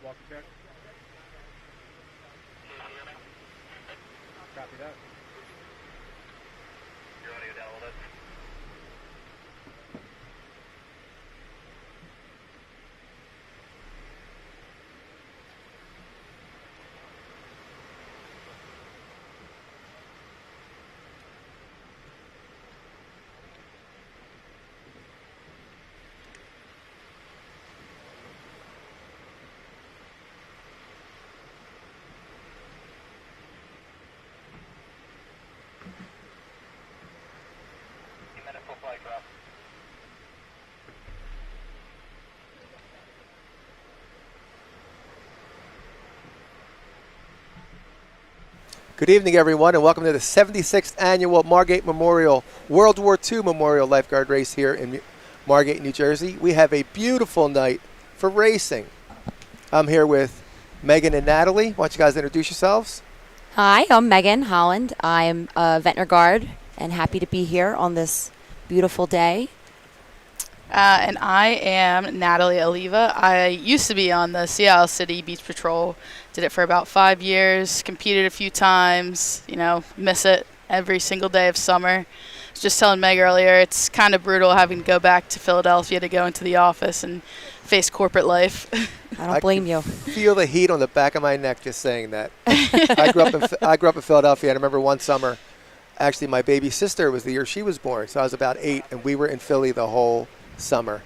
Walker check. Copy that. Your audio down a little bit. Full flight drop. Good evening, everyone, and welcome to the 76th Annual Margate Memorial World War II Memorial Lifeguard Race here in Margate, New Jersey. We have a beautiful night for racing. I'm here with Megan and Natalie. Why don't you guys introduce yourselves? Hi, I'm Megan Holland. I'm a Ventnor Guard and happy to be here on this beautiful day. And I am Natalie Oliva. I used to be on the Seattle City Beach Patrol. Did it for about 5 years, competed a few times, miss it every single day of summer. I was just telling Meg earlier, it's kind of brutal having to go back to Philadelphia to go into the office and face corporate life. I don't blame you. Feel the heat on the back of my neck just saying that. I grew up in Philadelphia, and I remember one summer, actually my baby sister was the year she was born, so I was about 8, and we were in Philly the whole summer.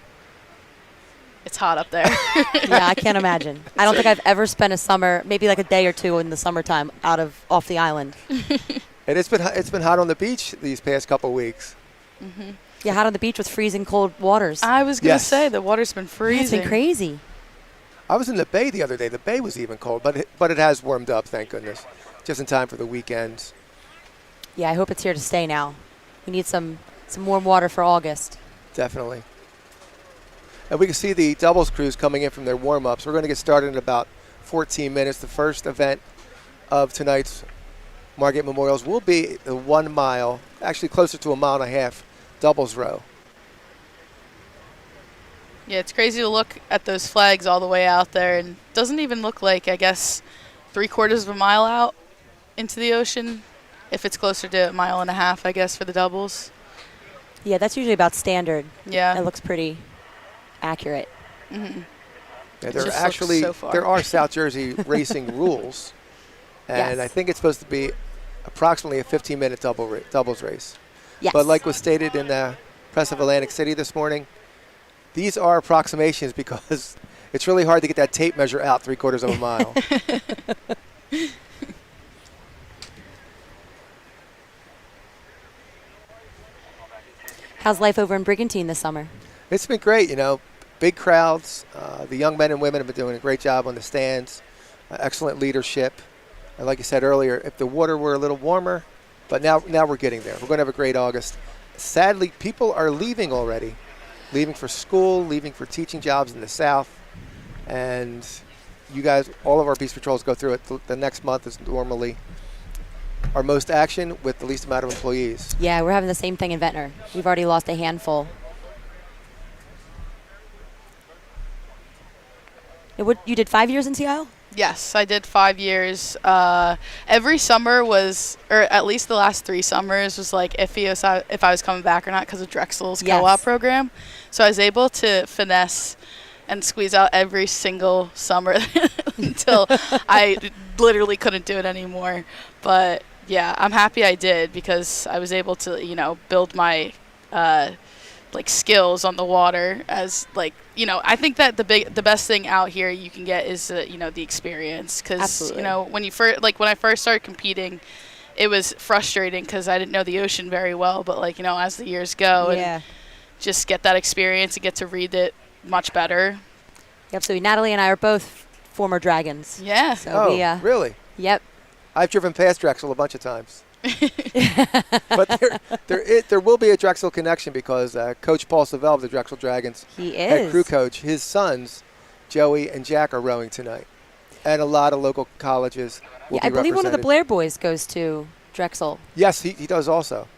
It's hot up there. Yeah, I can't imagine. I don't think I've ever spent a summer, maybe like a day or two in the summertime off the island. And it's been hot on the beach these past couple weeks. Mm-hmm. Yeah, hot on the beach with freezing cold waters. I was going to say, the water's been freezing. Yeah, it's been crazy. I was in the bay the other day. The bay was even cold, but it has warmed up, thank goodness, just in time for the weekends. Yeah, I hope it's here to stay now. We need some warm water for August. Definitely. And we can see the doubles crews coming in from their warm-ups. We're going to get started in about 14 minutes. The first event of tonight's Margate Memorials will be the 1 mile, actually closer to a mile and a half, doubles row. Yeah, it's crazy to look at those flags all the way out there, and doesn't even look like, I guess, 3/4 of a mile out into the ocean, if it's closer to a mile and a half, I guess, for the doubles. Yeah, that's usually about standard. Yeah. It looks pretty accurate. Mm-hmm. Yeah, there are South Jersey racing rules, and Yes. I think it's supposed to be approximately a 15-minute doubles race. Yes. But like was stated in the press of Atlantic City this morning, these are approximations because it's really hard to get that tape measure out 3/4 of a mile. How's life over in Brigantine this summer? It's been great, big crowds. The young men and women have been doing a great job on the stands. Excellent leadership. And like you said earlier, if the water were a little warmer, but now we're getting there. We're going to have a great August. Sadly, people are leaving already, leaving for school, leaving for teaching jobs in the South. And you guys, all of our Beach Patrols go through it. The next month is normally our most action with the least amount of employees. Yeah, we're having the same thing in Ventnor. We've already lost a handful. You did 5 years in Seattle? Yes, I did 5 years. Every summer was, or at least the last 3 summers, was like iffy if I was coming back or not because of Drexel's co-op program. So I was able to finesse and squeeze out every single summer until I literally couldn't do it anymore. But yeah, I'm happy I did because I was able to, build my skills on the water as I think that the best thing out here you can get is the experience, because when I first started competing, it was frustrating because I didn't know the ocean very well, but as the years go and just get that experience and get to read it much better. Yep. So Natalie and I are both former Dragons. Yeah. So really? Yep. I've driven past Drexel a bunch of times. But there will be a Drexel connection because Coach Paul Savell of the Drexel Dragons, head crew coach, his sons, Joey and Jack, are rowing tonight. And a lot of local colleges will be I believe one of the represented. Blair boys goes to Drexel. Yes, he does also.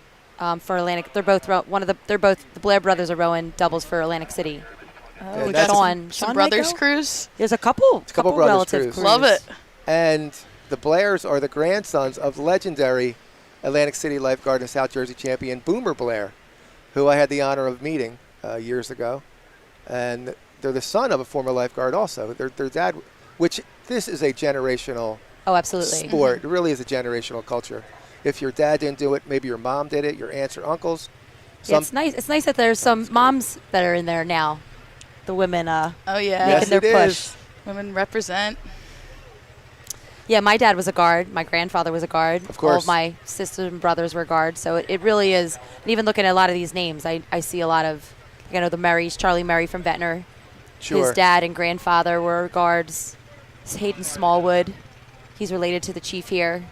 For Atlantic, they're both the Blair brothers are rowing doubles for Atlantic City Oh, that's Sean. Some Sean brothers might go? cruise. There's a couple brothers relative cruise. cruise. Love it. And the Blairs are the grandsons of legendary Atlantic City Lifeguard and South Jersey champion Boomer Blair, who I had the honor of meeting years ago. And they're the son of a former lifeguard also. Their dad, which this is a generational Oh, absolutely. sport. It really is a generational culture. If your dad didn't do it, maybe your mom did it, your aunts or uncles. Yeah, it's nice. It's nice that there's some moms that are in there now. The women Oh yeah. Yes, making their it push. is. Women represent. Yeah, my dad was a guard. My grandfather was a guard. Of course. All of my sisters and brothers were guards. So it really is. And even looking at a lot of these names, I see a lot of, you know, the Murrays, Charlie Murray from Ventnor. Sure. His dad and grandfather were guards. Hayden Smallwood. He's related to the chief here.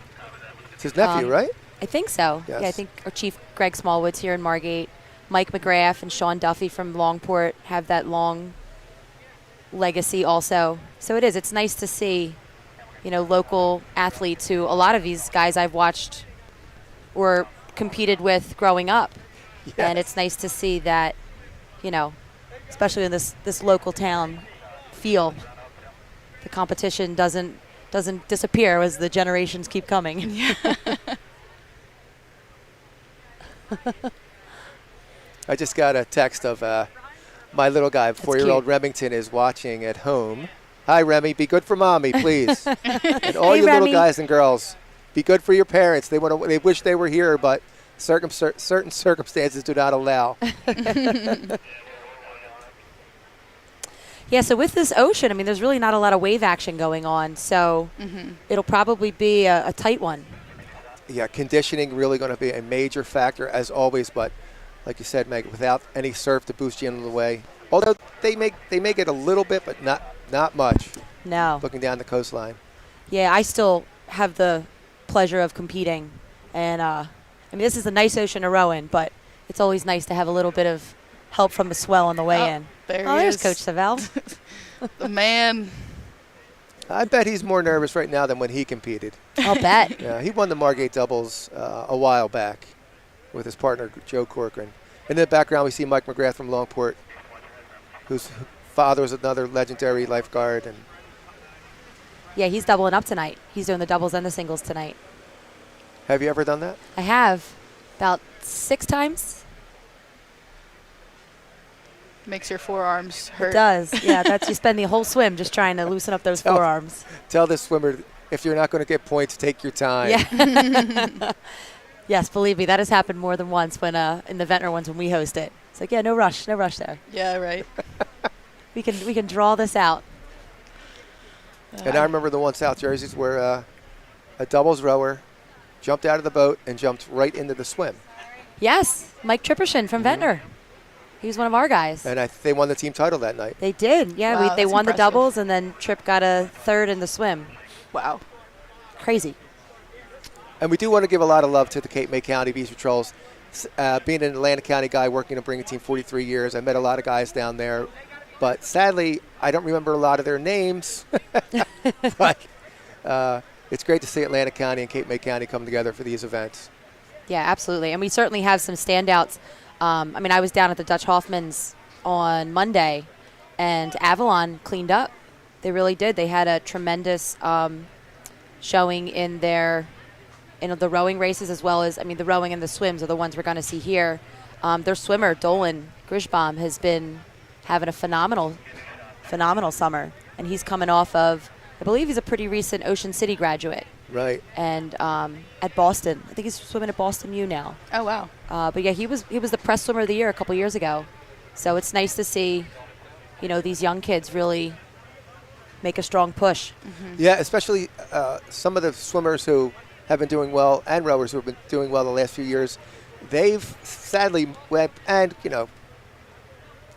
It's his nephew, right? I think so. Yes. Yeah, I think our chief Greg Smallwood's here in Margate. Mike McGrath and Sean Duffy from Longport have that long legacy also. So it is. It's nice to see, you know, local athletes who a lot of these guys I've watched or competed with growing up. Yes. And it's nice to see that, you know, especially in this local town feel, the competition doesn't disappear as the generations keep coming. I just got a text of my little guy, 4-year-old Remington, is watching at home. Hi, Remy. Be good for mommy, please. And all Hey, you little Remy. guys and girls, be good for your parents. They wish they were here, but certain circumstances do not allow. Yeah, so with this ocean, I mean, there's really not a lot of wave action going on, so it'll probably be a tight one. Yeah, conditioning really going to be a major factor as always, but like you said, Meg, without any surf to boost you into the way. Although they make it a little bit, but not much. No. Looking down the coastline. Yeah, I still have the pleasure of competing, and I mean, this is a nice ocean to row in, but it's always nice to have a little bit of help from the swell on the way in. There Oh, he there's is. Coach Savell. The man. I bet he's more nervous right now than when he competed. I'll bet. Yeah, he won the Margate doubles a while back with his partner Joe Corcoran. And in the background, we see Mike McGrath from Longport, whose father was another legendary lifeguard. And Yeah, he's doubling up tonight. He's doing the doubles and the singles tonight. have you ever done that? I have about 6 times. Makes your forearms hurt. It does. Yeah, that's you spend the whole swim just trying to loosen up those Tell- forearms. Tell the swimmer, if you're not going to get points, take your time. Yeah. Yes, believe me, that has happened more than once when in the Ventnor ones when we host it. It's like, yeah, no rush there. Yeah, right. We can draw this out. And I remember the one South Jerseys where a doubles rower jumped out of the boat and jumped right into the swim. Yes, Mike Tripperson from Ventnor. He was one of our guys. And they won the team title that night. They did. Yeah, Wow, they that's won the impressive. doubles, and then Tripp got a third in the swim. Wow. Crazy. And we do want to give a lot of love to the Cape May County Beach Patrols. Being an Atlantic County guy working to bring a team 43 years, I met a lot of guys down there. But sadly, I don't remember a lot of their names. But it's great to see Atlantic County and Cape May County come together for these events. Yeah, absolutely. And we certainly have some standouts. I mean, I was down at the Dutch Hoffman's on Monday, and Avalon cleaned up. They really did. They had a tremendous showing in the rowing races, as well as, I mean, the rowing and the swims are the ones we're going to see here. Their swimmer, Dolan Grishbaum, has been having a phenomenal summer, and he's coming off of, I believe he's a pretty recent Ocean City graduate. Right. And at Boston. I think he's swimming at Boston U now. Oh, wow. But yeah, he was the press swimmer of the year a couple years ago. So it's nice to see, you know, these young kids really make a strong push. Yeah, especially some of the swimmers who have been doing well and rowers who have been doing well the last few years. They've sadly went, and, you know,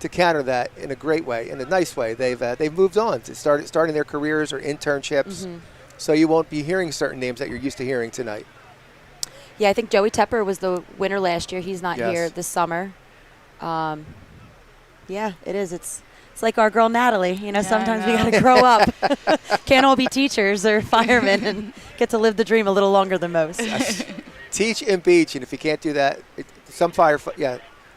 to counter that in a great way, in a nice way, they've moved on to starting their careers or internships. So you won't be hearing certain names that you're used to hearing tonight. Yeah, I think Joey Tepper was the winner last year. He's not Yes. here this summer. Yeah, it is. It's like our girl Natalie. You know, Yeah, I sometimes we know. got to grow up. Can't all be teachers or firemen and get to live the dream a little longer than most. Teach and beach, and if you can't do that, some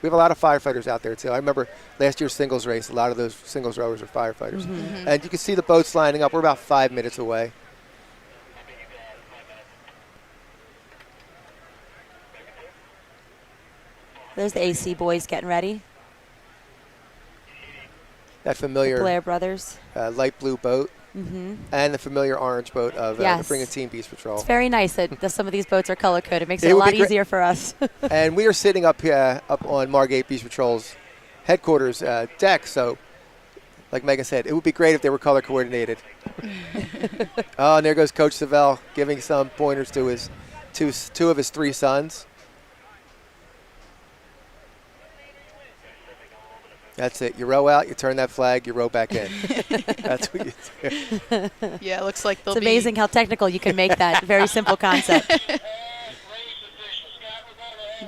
We have a lot of firefighters out there, too. I remember last year's singles race, a lot of those singles rowers are firefighters. And you can see the boats lining up. We're about 5 minutes away. There's the AC boys getting ready. That familiar Blair brothers. Light blue boat and the familiar orange boat of the Brigantine Beach Patrol. It's very nice that some of these boats are color-coded. It makes it a lot easier for us. And we are sitting up here, up on Margate Beach Patrol's headquarters deck, so like Megan said, it would be great if they were color coordinated. Oh, and there goes Coach Savell giving some pointers to his two of his 3 sons. That's it. You row out, you turn that flag, you row back in. That's what you do. Yeah, it looks like they'll It's amazing how technical you can make that very simple concept.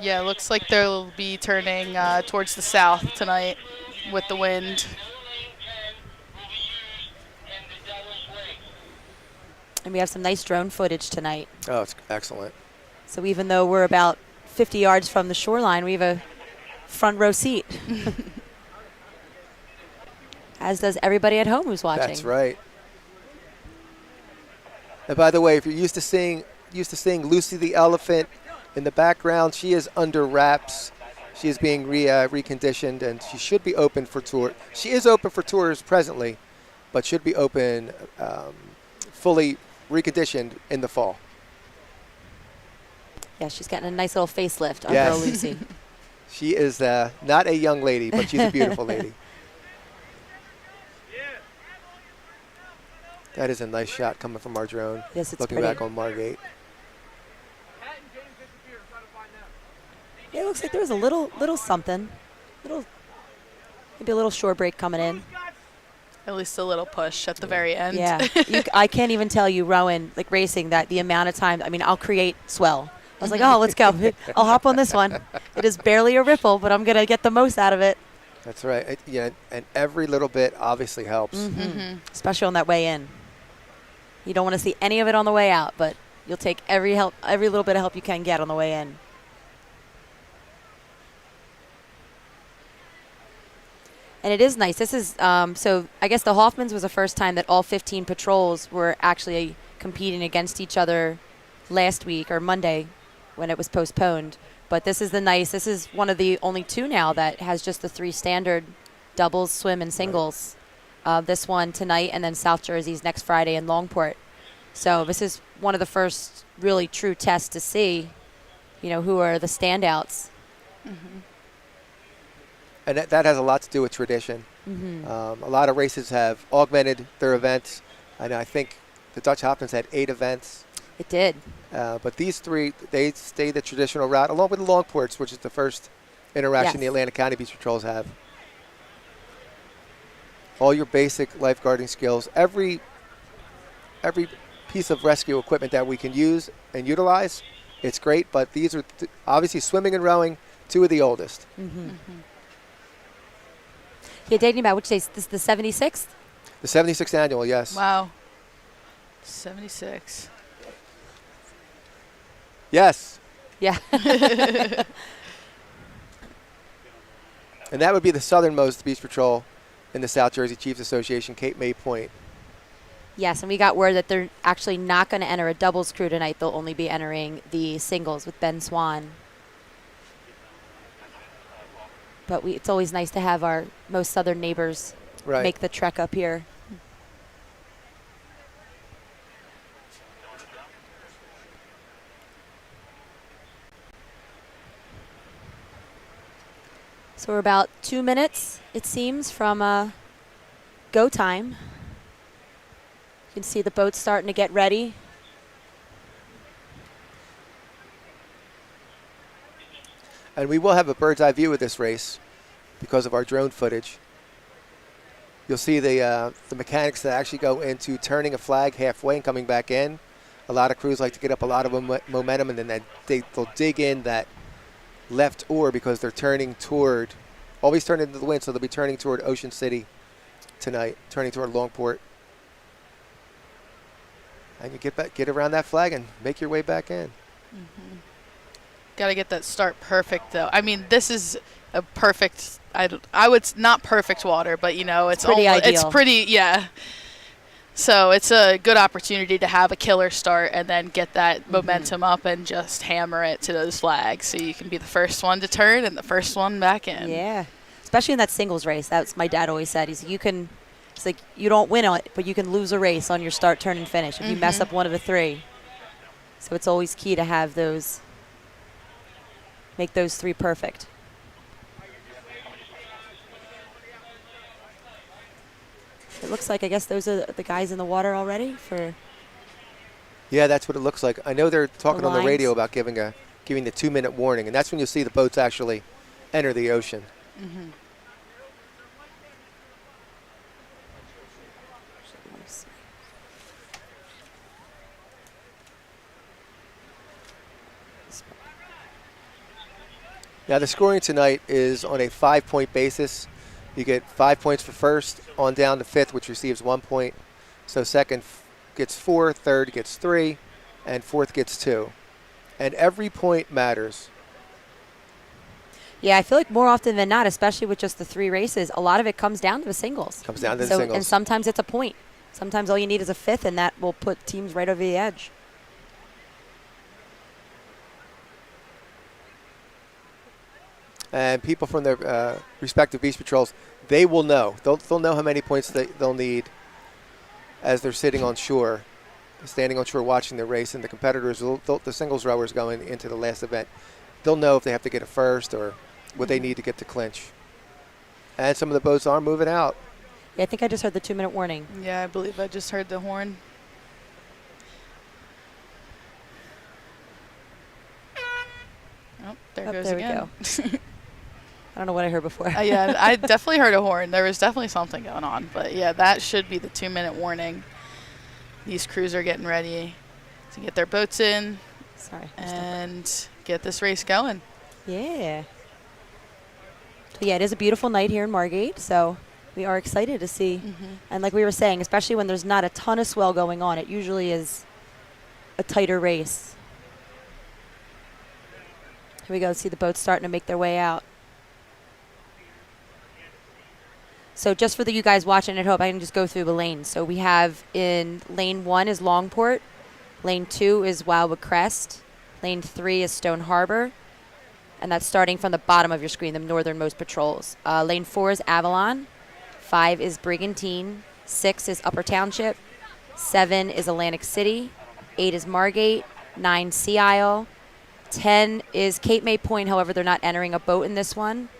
Yeah, it looks like they'll be turning towards the south tonight with the wind. And we have some nice drone footage tonight. Oh, it's excellent. So even though we're about 50 yards from the shoreline, we have a front row seat. As does everybody at home who's watching. That's right. And by the way, if you're used to seeing Lucy the elephant in the background, she is under wraps. She is being reconditioned, and she should be open for tour. She is open for tours presently, but should be open fully reconditioned in the fall. Yeah, she's getting a nice little facelift on Yes. girl Lucy. She is not a young lady, but she's a beautiful lady. That is a nice shot coming from our drone. Yes, it's looking pretty. back on Margate. Yeah, it looks like there was a little something. Maybe a little shore break coming in. At least a little push at the very end. Yeah, I can't even tell you, rowing, like racing, that the amount of time, I mean, I'll create swell. I was like, oh, let's go. I'll hop on this one. It is barely a ripple, but I'm going to get the most out of it. That's right. And every little bit obviously helps. Especially on that way in. You don't want to see any of it on the way out, but you'll take every little bit of help you can get on the way in. And it is nice. This is, so I guess the Hoffmans was the first time that all 15 patrols were actually competing against each other last week or Monday when it was postponed. But this is this is one of the only 2 now that has just the 3 standard doubles, swim, and singles. This one tonight, and then South Jersey's next Friday in Longport. So this is one of the first really true tests to see, who are the standouts. And that has a lot to do with tradition. A lot of races have augmented their events. And I think the Dutch Hopkins had 8 events. It did. But these 3, they stay the traditional route, along with the Longports, which is the first interaction the Atlantic County Beach Patrols have. All your basic lifeguarding skills, every piece of rescue equipment that we can use and utilize, it's great. But these are obviously swimming and rowing, 2 of the oldest. You're dating about which day? This is the 76th? The 76th annual, yes. Wow. 76. Yes. Yeah. And that would be the southernmost beach patrol in the South Jersey Chiefs Association, Cape May Point. Yes, and we got word that they're actually not going to enter a doubles crew tonight. They'll only be entering the singles with Ben Swan. But it's always nice to have our most southern neighbors make the trek up here. So we're about 2 minutes, it seems, from go time. You can see the boats starting to get ready. And we will have a bird's eye view of this race because of our drone footage. You'll see the mechanics that actually go into turning a flag halfway and coming back in. A lot of crews like to get up a lot of momentum, and then they'll dig in that left oar because they're turning toward, always turning into the wind, so they'll be turning toward Ocean City tonight, turning toward Longport. And you get around that flag and make your way back in. Got to get that start perfect, though. I mean, this is a perfect. I would not perfect water, but it's pretty almost, ideal. It's pretty, yeah. So it's a good opportunity to have a killer start and then get that momentum up and just hammer it to those flags, so you can be the first one to turn and the first one back in. Yeah, especially in that singles race. That's my dad always said. It's like you don't win it, but you can lose a race on your start, turn, and finish if you mess up one of the three. So it's always key to have those, make those three perfect. It looks like, I guess those are the guys in the water already for. Yeah, that's what it looks like. I know they're talking on the lines. radio about giving the 2-minute warning, and that's when you'll see the boats actually enter the ocean. Now the scoring tonight is on a 5-point basis. You get 5 points for first, on down to fifth, which receives 1 point. So second gets 4, third gets 3, and fourth gets 2. And every point matters. Yeah, I feel like more often than not, especially with just the 3 races, a lot of it comes down to the singles. Comes down to the singles. And sometimes it's a point. Sometimes all you need is a fifth, and that will put teams right over the edge. And people from their respective beach patrols, they will know. They'll know how many points they'll need as they're sitting on shore, standing on shore watching the race. And the competitors, the singles rowers going into the last event, they'll know if they have to get a first or what they need to get to clinch. And some of the boats are moving out. Yeah, I think I just heard the 2-minute warning. Yeah, I believe I just heard the horn. Oh, there goes there again. we go. I don't know what I heard before. Yeah, I definitely heard a horn. There was definitely something going on. But, yeah, that should be the 2-minute warning. These crews are getting ready to get their boats in. Sorry. And get this race going. Yeah. So yeah, it is a beautiful night here in Margate, so we are excited to see. And like we were saying, especially when there's not a ton of swell going on, it usually is a tighter race. Here we go. See the boats starting to make their way out. So just for you guys watching at home, I can just go through the lanes. So we have in lane 1 is Longport. Lane 2 is Wawa Crest. Lane 3 is Stone Harbor. And that's starting from the bottom of your screen, the northernmost patrols. Lane 4 is Avalon. 5 is Brigantine. 6 is Upper Township. 7 is Atlantic City. 8 is Margate. 9 Sea Isle. 10 is Cape May Point. However, they're not entering a boat in this one.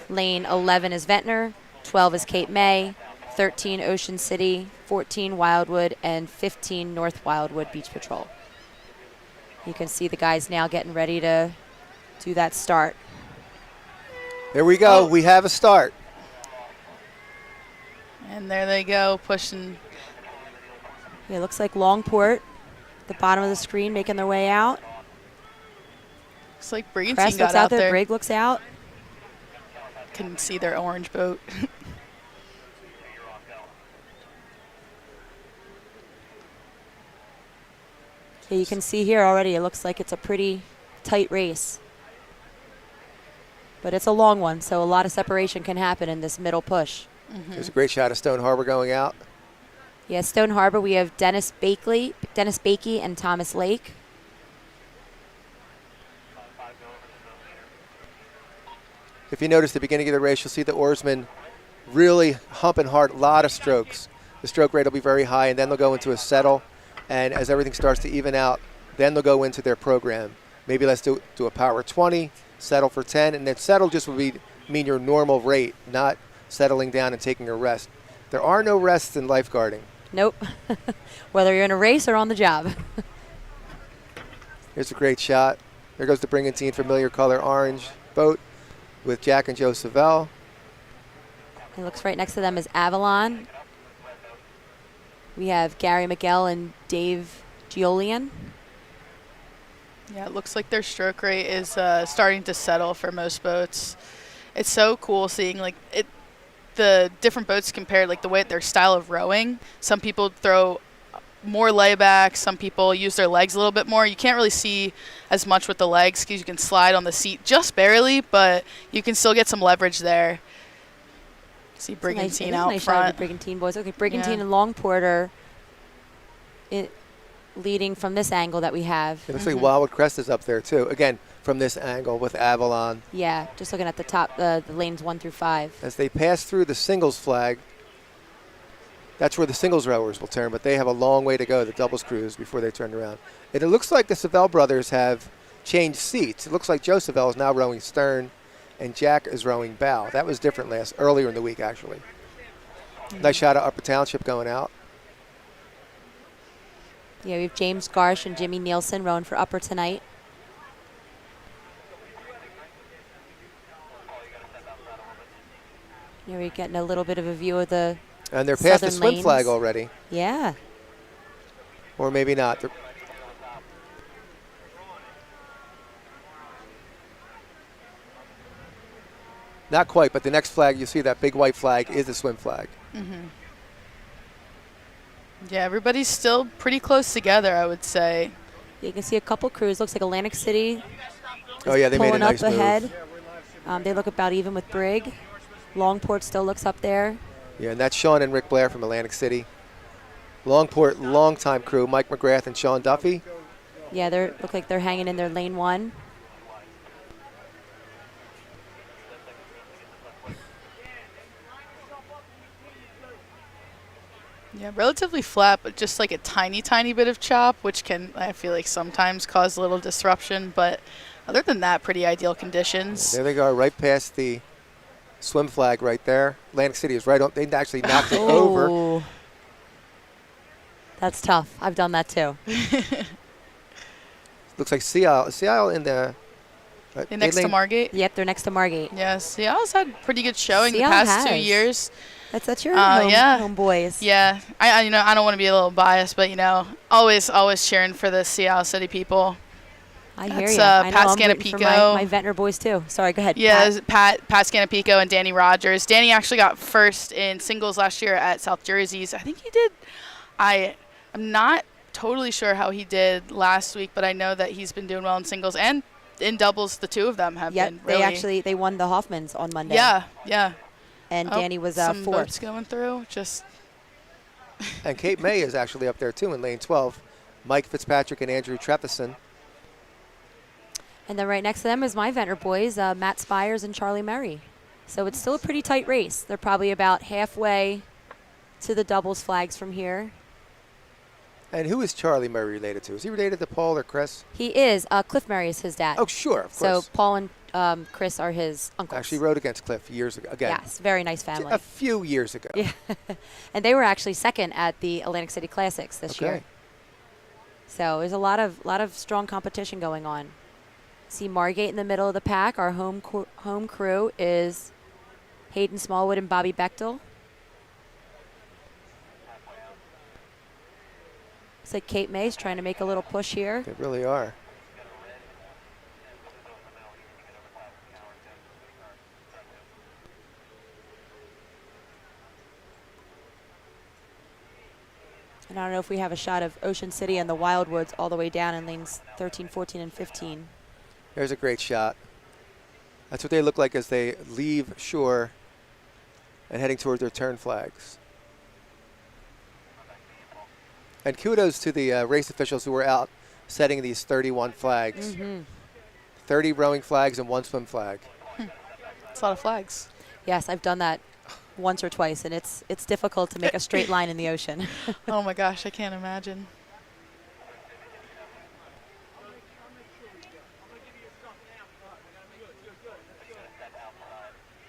Lane 11 is Ventnor. 12 is Cape May. 13 Ocean City. 14 Wildwood. And 15 North Wildwood Beach Patrol. You can see the guys now getting ready to do that start. There we go. We have a start. And there they go, pushing. Yeah, it looks like Longport, the bottom of the screen, making their way out. Looks like Brigantine Crest got looks out out there. there. Brig looks out. Can see their orange boat. Yeah, you can see here already, it looks like it's a pretty tight race. But it's a long one, so a lot of separation can happen in this middle push. There's a great shot of Stone Harbor going out. Yeah, Stone Harbor, we have Dennis Bakey, and Thomas Lake. If you notice the beginning of the race, you'll see the oarsmen really humping hard, a lot of strokes. The stroke rate will be very high, and then they'll go into a settle. And as everything starts to even out, then they'll go into their program. Maybe let's do a power 20, settle for 10, and then settle just would mean your normal rate, not settling down and taking a rest. There are no rests in lifeguarding. Nope. Whether you're in a race or on the job. Here's a great shot. There goes the Brigantine familiar color orange boat with Jack and Joe Savell. It looks right next to them is Avalon. We have Gary Miguel and Dave Giolian. Yeah, it looks like their stroke rate is starting to settle for most boats. It's so cool seeing the different boats compared, like the way their style of rowing. Some people throw more layback. Some people use their legs a little bit more. You can't really see as much with the legs because you can slide on the seat just barely, but you can still get some leverage there. See Brigantine out nice front. Shot of the Brigantine boys. Okay, Brigantine and Longport are leading from this angle that we have. It looks like Wildwood Crest is up there too. Again, from this angle with Avalon. Yeah, just looking at the top, the lanes 1 through 5. As they pass through the singles flag, that's where the singles rowers will turn, but they have a long way to go, the doubles crews, before they turn around. And it looks like the Savell brothers have changed seats. It looks like Joe Savell is now rowing stern, and Jack is rowing bow. That was different earlier in the week, actually. Nice shot of Upper Township going out. Yeah, we have James Garsh and Jimmy Nielsen rowing for Upper tonight. Yeah, we're getting a little bit of a view of the And they're past the southern swim lanes. flag already. Yeah. Or maybe not. Not quite, but the next flag, you see that big white flag is the swim flag. Yeah, everybody's still pretty close together, I would say. You can see a couple crews. Looks like Atlantic City Oh, yeah, they made a pulling nice up move. ahead. They look about even with Brig. Longport still looks up there. Yeah, and that's Sean and Rick Blair from Atlantic City. Longport, longtime crew, Mike McGrath and Sean Duffy. Yeah, they look like they're hanging in their lane 1. Yeah, relatively flat, but just like a tiny, tiny bit of chop, which can, I feel like, sometimes cause a little disruption. But other than that, pretty ideal conditions. There they go, right past the swim flag right there. Atlantic City is right on. They actually knocked it over. Oh. That's tough. I've done that too. Looks like Seattle in the Next to Margate? Yep, they're next to Margate. Yeah, Seattle's had pretty good showing the Seattle past 2 has. years. That's your yeah. home boys. Yeah, I I don't want to be a little biased, but always cheering for the Seattle City people. I hear That's, you. I know, Pat I'm rooting for Scanapico. my Ventnor boys too. Sorry, go ahead. Yeah, Pat Scanapico and Danny Rogers. Danny actually got first in singles last year at South Jersey's. I think he did. I'm not totally sure how he did last week, but I know that he's been doing well in singles and in doubles. The two of them have been really. They won the Hoffmans on Monday. Yeah. And Danny was some fourth. boats going through. Just. And Kate May is actually up there too in lane 12. Mike Fitzpatrick and Andrew Trepison. And then right next to them is my Ventnor boys, Matt Spires and Charlie Murray. So it's still a pretty tight race. They're probably about halfway to the doubles flags from here. And who is Charlie Murray related to? Is he related to Paul or Chris? He is. Cliff Murray is his dad. Oh, sure, of course. So Paul and Chris are his uncles. Actually rode against Cliff years ago. Again, Yes, very nice family. a few years ago. Yeah. And they were actually second at the Atlantic City Classics this year. So there's a lot of strong competition going on. See Margate in the middle of the pack. Our home crew is Hayden Smallwood and Bobby Bechtel. Looks like Kate May's trying to make a little push here. They really are. And I don't know if we have a shot of Ocean City and the Wildwoods all the way down in lanes 13, 14, and 15. There's a great shot. That's what they look like as they leave shore and heading toward their turn flags. And kudos to the race officials who were out setting these 31 flags. 30 rowing flags and 1 swim flag. It's a lot of flags. Yes, I've done that once or twice, and it's difficult to make a straight line in the ocean. Oh my gosh, I can't imagine.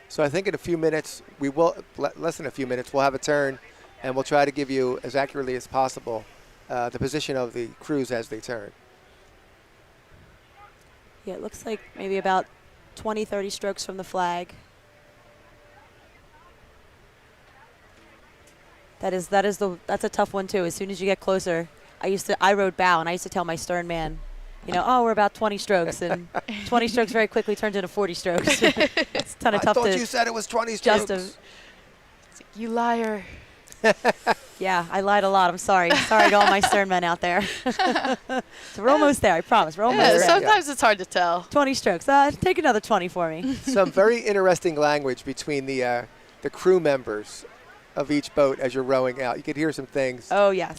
So I think in a few minutes, less than a few minutes, we'll have a turn, and we'll try to give you as accurately as possible the position of the crews as they turn. Yeah, it looks like maybe about 20, 30 strokes from the flag. That's a tough one too. As soon as you get closer, I rode bow, and I used to tell my stern man, we're about 20 strokes, and 20 strokes very quickly turns into 40 strokes. It's kind of tough to. I thought you said it was 20 strokes. You liar. Yeah, I lied a lot. I'm sorry. Sorry to all my sternmen out there. So we're almost there. I promise. We're almost Yeah, there. sometimes it's hard to tell. 20 strokes. Take another 20 for me. Some very interesting language between the crew members of each boat as you're rowing out. You could hear some things. Oh, yes.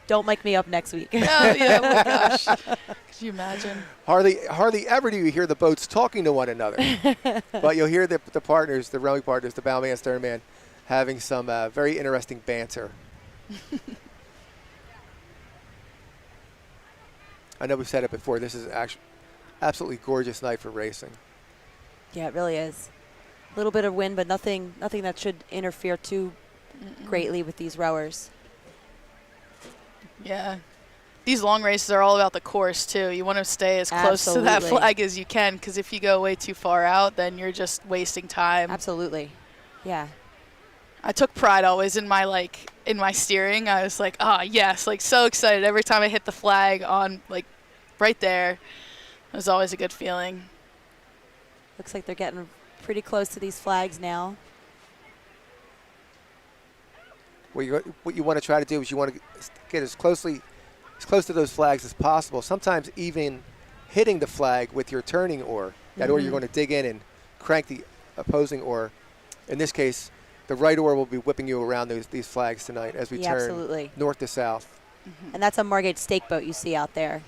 Don't mic me up next week. Oh, yeah, oh my gosh. Could you imagine? Hardly ever do you hear the boats talking to one another. But you'll hear the partners, the rowing partners, the bowman, sternman, having some very interesting banter. I know we've said it before. This is actually absolutely gorgeous night for racing. Yeah, it really is. A little bit of wind, but nothing that should interfere too greatly with these rowers. Yeah. These long races are all about the course, too. You want to stay as close to that flag as you can, because if you go way too far out, then you're just wasting time. Absolutely. Yeah. I took pride always in my steering. I was like, oh, yes, like so excited every time I hit the flag on, like, right there. It was always a good feeling. Looks like they're getting pretty close to these flags now. What you want to try to do is you want to get as close to those flags as possible. Sometimes even hitting the flag with your turning oar. That oar you're going to dig in and crank the opposing oar. In this case, the right oar will be whipping you around these flags tonight as we turn absolutely. North to south. And that's a Margate stake boat you see out there.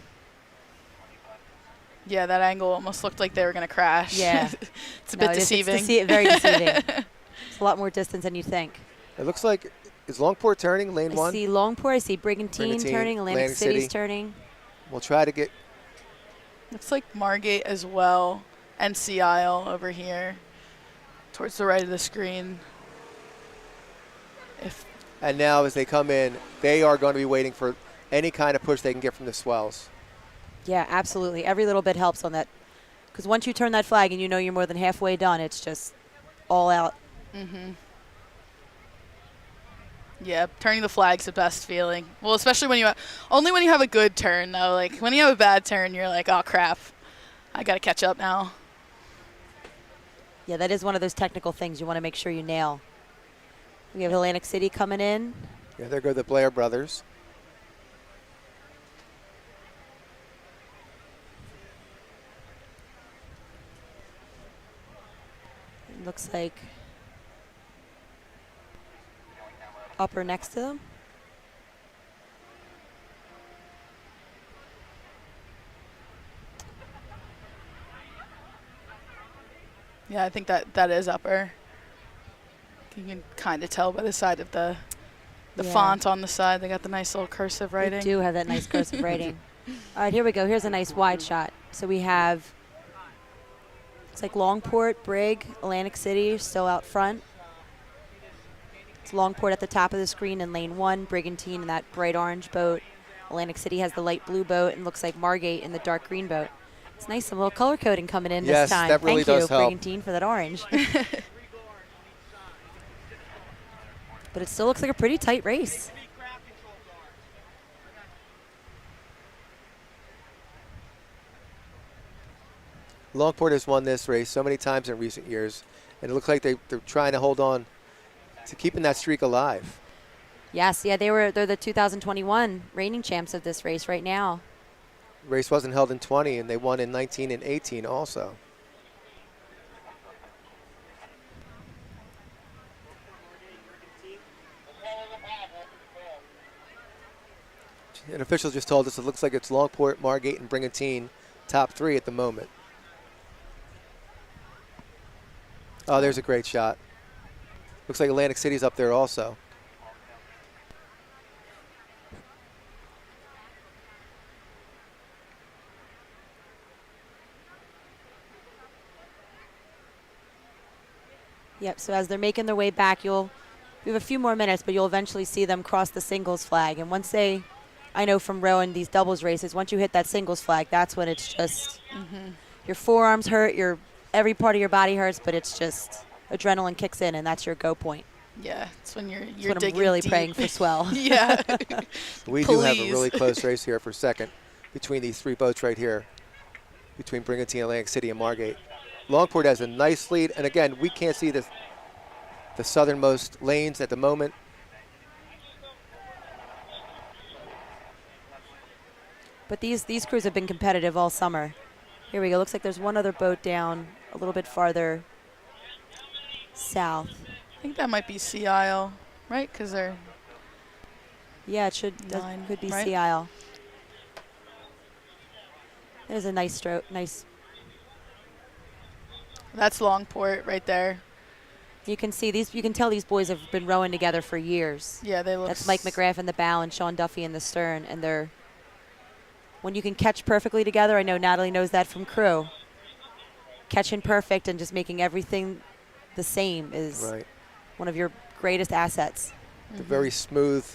Yeah, that angle almost looked like they were going to crash. Yeah. It's a bit deceiving. Very deceiving. It's a lot more distance than you think. It looks like, is Longport turning, lane 1? I see Longport, I see Brigantine turning, Atlantic City's turning. We'll try to get... Looks like Margate as well, and Sea Isle over here, towards the right of the screen. And now as they come in, they are going to be waiting for any kind of push they can get from the swells. Yeah, absolutely. Every little bit helps on that. Because once you turn that flag and you know you're more than halfway done, it's just all out. Yeah, turning the flag's the best feeling. Well, especially when only when you have a good turn, though. Like, when you have a bad turn, you're like, oh, crap. I got to catch up now. Yeah, that is one of those technical things you want to make sure you nail. We have Atlantic City coming in. Yeah, there go the Blair brothers. It looks like upper next to them. Yeah, I think that is upper. You can kind of tell by the side of the font on the side. They got the nice little cursive writing. They do have that nice cursive writing. All right, here we go. Here's a nice wide shot. So we have, it's like Longport, Brig, Atlantic City still out front. It's Longport at the top of the screen in lane 1, Brigantine in that bright orange boat. Atlantic City has the light blue boat, and looks like Margate in the dark green boat. It's nice, some little color coding coming in this time. Yes, that really does help. Brigantine, for that orange. But it still looks like a pretty tight race. Longport has won this race so many times in recent years, and it looks like they're trying to hold on to keeping that streak alive. Yes, yeah, they're the 2021 reigning champs of this race right now. Race wasn't held in 20, and they won in 19 and 18 also. And officials just told us it looks like it's Longport, Margate, and Brigantine top 3 at the moment. Oh, there's a great shot. Looks like Atlantic City's up there also. Yep, so as they're making their way back, we have a few more minutes, but you'll eventually see them cross the singles flag. And once I know from rowing these doubles races, once you hit that singles flag, that's when it's just your forearms hurt, every part of your body hurts, but it's just adrenaline kicks in, and that's your go point. Yeah, it's when you're that's when digging I'm really deep. praying for swell. Yeah. We do have a really close race here for second between these 3 boats right here, between Brigantine, Atlantic City, and Margate. Longport has a nice lead, and again, we can't see the southernmost lanes at the moment. But these crews have been competitive all summer. Here we go. Looks like there's one other boat down a little bit farther south. I think that might be Sea Isle, right? Because they're Yeah, it could be Sea Isle. There's a nice stroke. Nice. That's Longport right there. You can see these. You can tell these boys have been rowing together for years. Yeah, they look. That's Mike McGrath in the bow and Sean Duffy in the stern, and they're. When you can catch perfectly together, I know Natalie knows that from crew. Catching perfect and just making everything the same is one of your greatest assets. The very smooth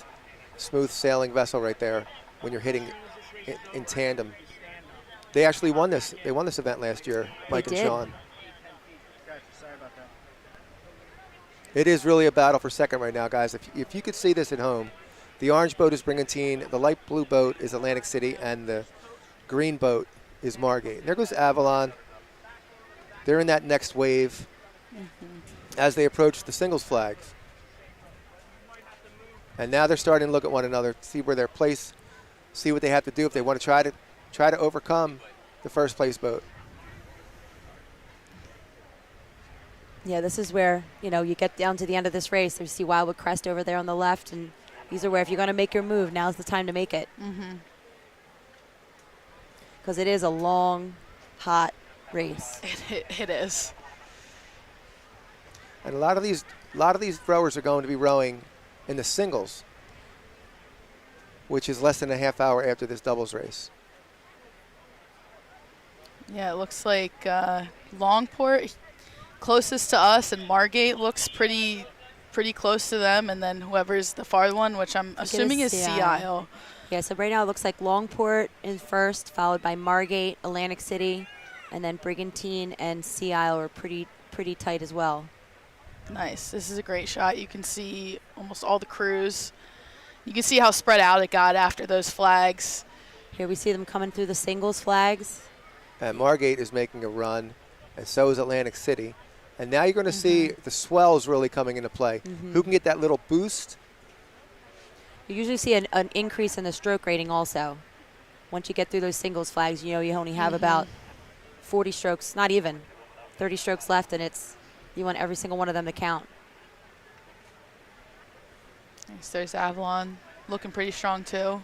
sailing vessel right there when you're hitting in tandem. They actually won this. They won this event last year, Mike and Sean. It is really a battle for second right now, guys. If you could see this at home, the orange boat is Brigantine, the light blue boat is Atlantic City, and the green boat is Margate. And there goes Avalon. They're in that next wave as they approach the singles flags. And now they're starting to look at one another, see where their place, see what they have to do if they want to try to overcome the first place boat. Yeah, this is where, you get down to the end of this race. You see Wildwood Crest over there on the left, and these are where if you're going to make your move, now's the time to make it. Because it is a long, hot race. It is. And a lot of these rowers are going to be rowing in the singles, which is less than a half hour after this doubles race. Yeah, it looks like Longport closest to us, and Margate looks pretty close to them, and then whoever's the far one, which I'm assuming is Sea Isle. Yeah, so right now it looks like Longport is first, followed by Margate, Atlantic City, and then Brigantine and Sea Isle are pretty tight as well. Nice. This is a great shot. You can see almost all the crews. You can see how spread out it got after those flags. Here we see them coming through the singles flags. And Margate is making a run, and so is Atlantic City. And now you're going to see the swells really coming into play. Who can get that little boost? You usually see an increase in the stroke rating also. Once you get through those singles flags, you only have about 40 strokes, not even 30 strokes left, and you want every single one of them to count. Nice. There's Avalon looking pretty strong too.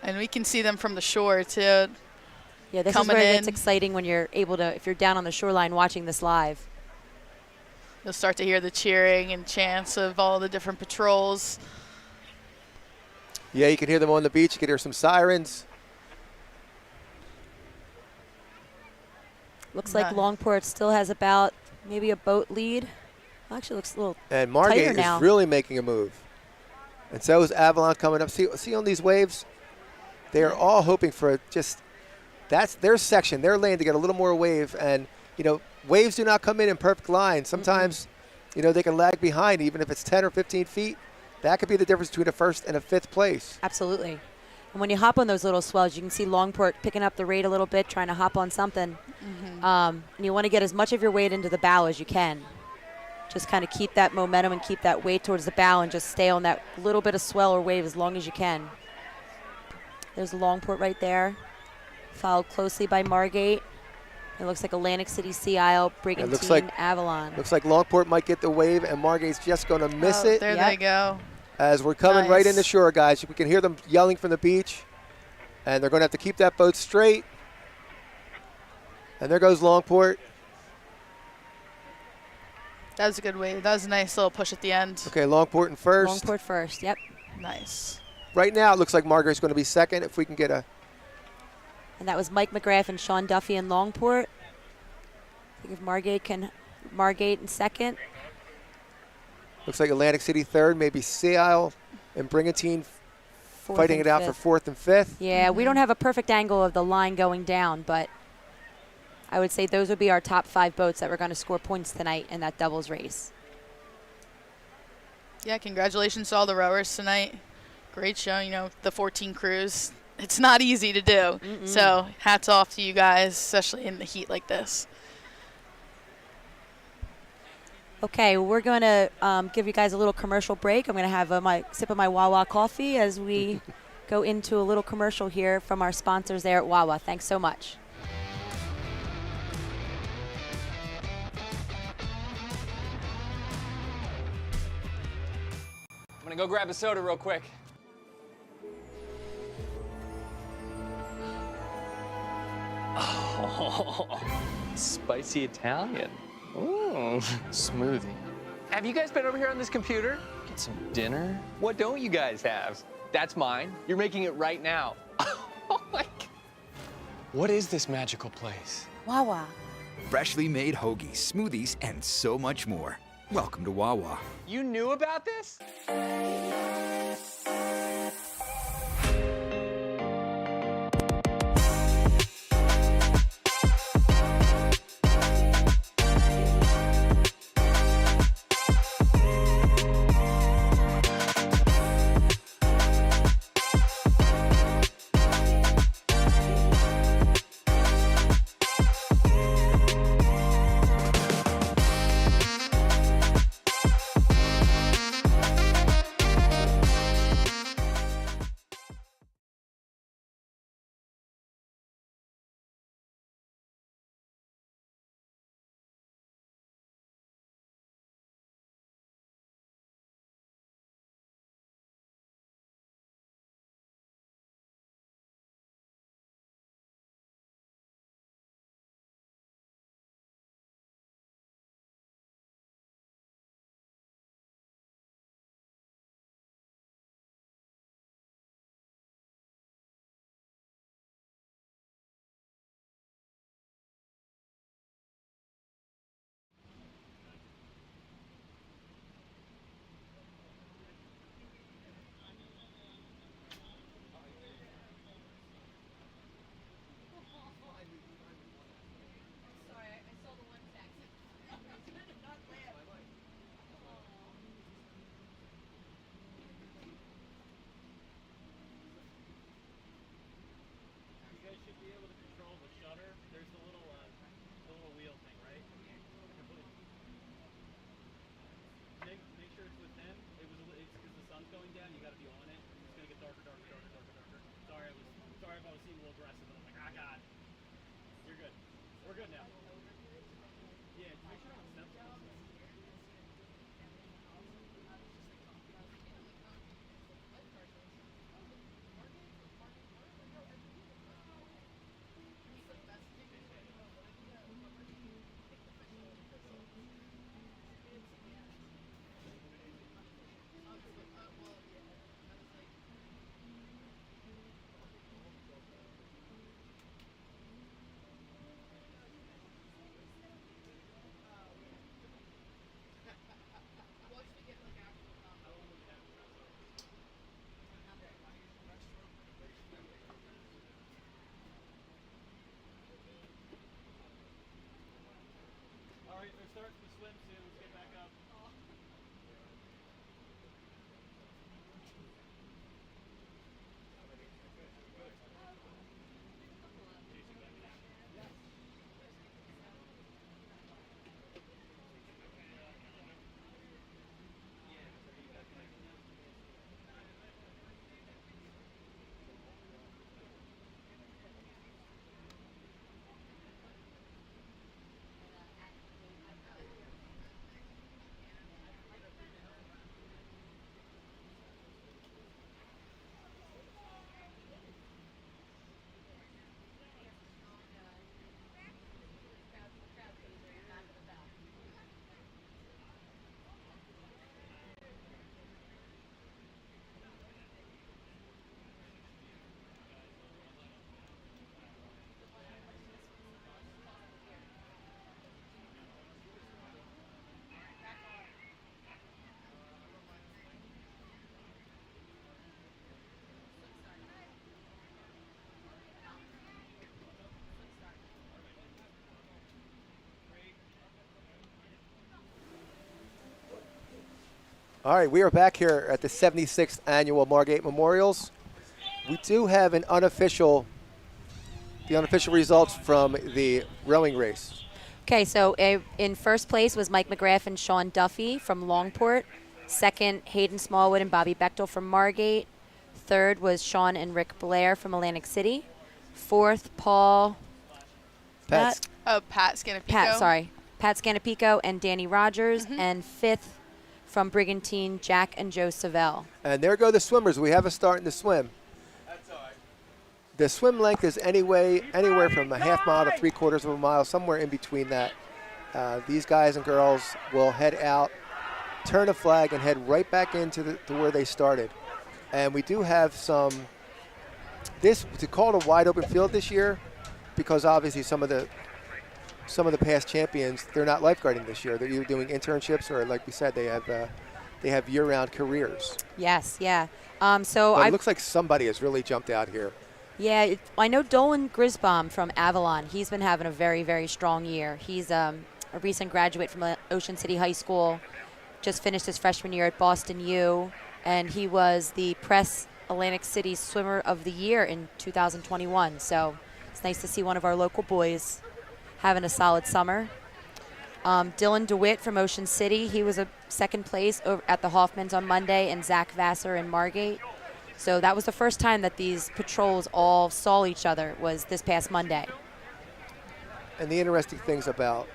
And we can see them from the shore too. Yeah, this is where it gets exciting when you're able to, if you're down on the shoreline watching this live. You'll start to hear the cheering and chants of all the different patrols. Yeah, you can hear them on the beach. You can hear some sirens. Looks like Longport still has about maybe a boat lead. Actually looks a little And Margate tighter now. is really making a move. And so is Avalon coming up. See on these waves? They are all hoping for that's their section, their lane to get a little more wave. And, waves do not come in perfect lines. Sometimes, they can lag behind even if it's 10 or 15 feet. That could be the difference between a first and a fifth place. Absolutely. And when you hop on those little swells, you can see Longport picking up the rate a little bit, trying to hop on something. And you want to get as much of your weight into the bow as you can. Just kind of keep that momentum and keep that weight towards the bow and just stay on that little bit of swell or wave as long as you can. There's Longport right there, followed closely by Margate. It looks like Atlantic City, Sea Isle, Brigantine, Avalon. Looks like Longport might get the wave, and Margate's just going to miss it. There they go. As we're coming right into shore, guys. We can hear them yelling from the beach, and they're going to have to keep that boat straight. And there goes Longport. That was a good wave. That was a nice little push at the end. Okay, Longport in first. Longport first, yep. Nice. Right now, it looks like Margate's going to be second. If we can get a... And that was Mike McGrath and Sean Duffy in Longport. I think if Margate in second. Looks like Atlantic City third, maybe Sea Isle and Brigantine fighting it out for fourth and fifth. Yeah, we don't have a perfect angle of the line going down, but I would say those would be our top 5 boats that were going to score points tonight in that doubles race. Yeah, congratulations to all the rowers tonight. Great show, the 14 crews. It's not easy to do. So hats off to you guys, especially in the heat like this. Okay, we're going to give you guys a little commercial break. I'm going to have my sip of my Wawa coffee as we go into a little commercial here from our sponsors there at Wawa. Thanks so much. I'm gonna go grab a soda real quick. Oh, spicy Italian. Ooh, smoothie. Have you guys been over here on this computer? Get some dinner? What don't you guys have? That's mine. You're making it right now. Oh my God. What is this magical place? Wawa. Freshly made hoagies, smoothies, and so much more. Welcome to Wawa. You knew about this? All right, we are back here at the 76th Annual Margate Memorials. We do have the unofficial results from the rowing race. Okay, so in first place was Mike McGrath and Sean Duffy from Longport. Second, Hayden Smallwood and Bobby Bechtel from Margate. Third was Sean and Rick Blair from Atlantic City. Fourth, Paul. Pats. Pat Scanapico. Pat Scanapico and Danny Rogers. And fifth, from Brigantine, Jack and Joe Savell. And there go the swimmers. We have a start in the swim. The swim length is anywhere from a half mile to 3/4 of a mile, somewhere in between that. These guys and girls will head out, turn a flag, and head right back into to where they started. And we do have to call it a wide open field this year, because obviously some of the past champions, they're not lifeguarding this year. They're either doing internships or, like we said, they have year-round careers. Yes, yeah. But it looks like somebody has really jumped out here. Yeah, I know Dolan Grisbaum from Avalon. He's been having a very, very strong year. He's a recent graduate from Ocean City High School, just finished his freshman year at Boston U, and he was the Press Atlantic City Swimmer of the Year in 2021. So it's nice to see one of our local boys having a solid summer. Dylan DeWitt from Ocean City, he was a second place at the Hoffmans on Monday, and Zach Vassar in Margate. So that was the first time that these patrols all saw each other, was this past Monday. And the interesting things about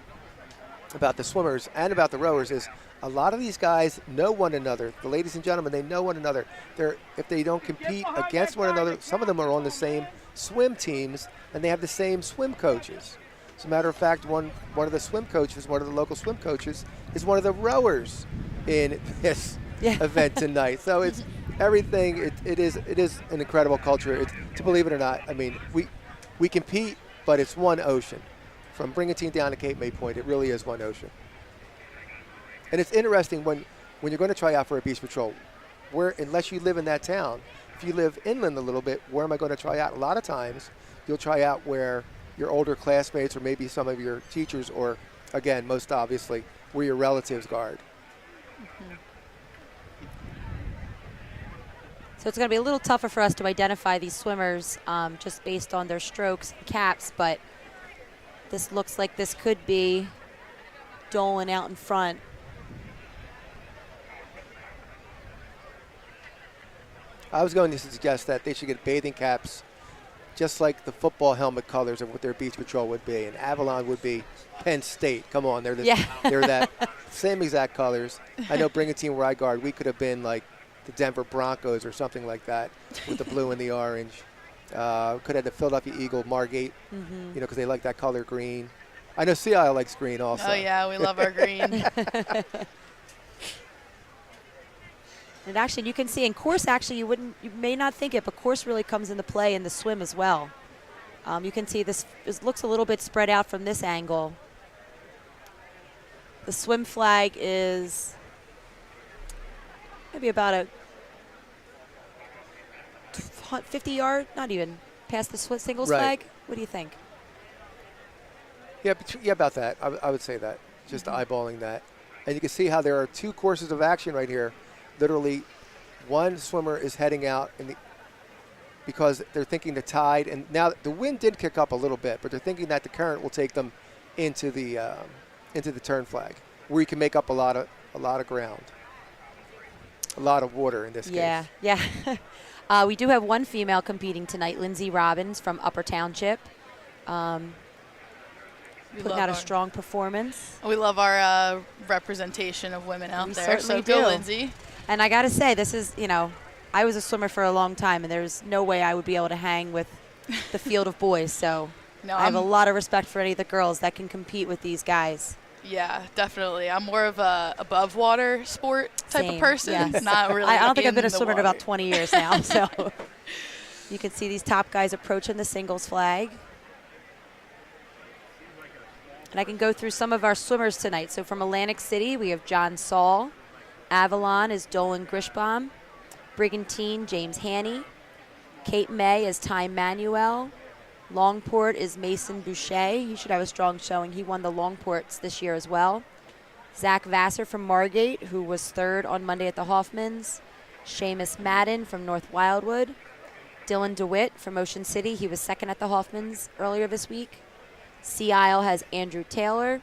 the swimmers and about the rowers is a lot of these guys know one another. The ladies and gentlemen, they know one another. If they don't compete against one another, some of them are on the same swim teams, and they have the same swim coaches. As a matter of fact, one of the swim coaches, one of the local swim coaches, is one of the rowers in this event tonight. So it's everything. It is an incredible culture. To believe it or not, I mean, we compete, but it's one ocean. From Brigantine down to Cape May Point, it really is one ocean. And it's interesting when you're going to try out for a beach patrol, unless you live in that town, if you live inland a little bit, where am I going to try out? A lot of times, you'll try out where your older classmates or maybe some of your teachers, or, again, most obviously, where your relatives guard. Mm-hmm. So it's going to be a little tougher for us to identify these swimmers just based on their strokes and caps, but this looks like this could be Dolan out in front. I was going to suggest that they should get bathing caps just like the football helmet colors of what their beach patrol would be. And Avalon would be Penn State. Come on, they're that same exact colors. I know Brigantine, where I guard, we could have been like the Denver Broncos or something like that with the blue and the orange. Could have the Philadelphia Eagle, Margate, because they like that color green. I know Sea Isle likes green also. Oh, yeah, we love our green. And actually, you can see in course, actually, you may not think it, but course really comes into play in the swim as well. You can see this looks a little bit spread out from this angle. The swim flag is maybe about a 50-yard, not even, past the singles flag. What do you think? Yeah, about that. I would say that, just eyeballing that. And you can see how there are two courses of action right here. Literally, one swimmer is heading out because they're thinking the tide, and now the wind did kick up a little bit, but they're thinking that the current will take them into the turn flag, where you can make up a lot of ground, a lot of water in this case. Yeah. We do have one female competing tonight, Lindsay Robbins from Upper Township. Putting out a strong performance. We love our representation of women out there. Certainly so go, Lindsay. And I got to say, this is, I was a swimmer for a long time, and there's no way I would be able to hang with the field of boys. So I have a lot of respect for any of the girls that can compete with these guys. Yeah, definitely. I'm more of a above water sport type of person. Yes. Not really. I don't think I've been a swimmer in about 20 years now. So you can see these top guys approaching the singles flag. And I can go through some of our swimmers tonight. So from Atlantic City, we have John Saul. Avalon is Dolan Grishbaum. Brigantine, James Haney. Cape May is Ty Manuel. Longport is Mason Boucher. He should have a strong showing. He won the Longports this year as well. Zach Vassar from Margate, who was third on Monday at the Hoffmans. Seamus Madden from North Wildwood. Dylan DeWitt from Ocean City. He was second at the Hoffmans earlier this week. Sea Isle has Andrew Taylor.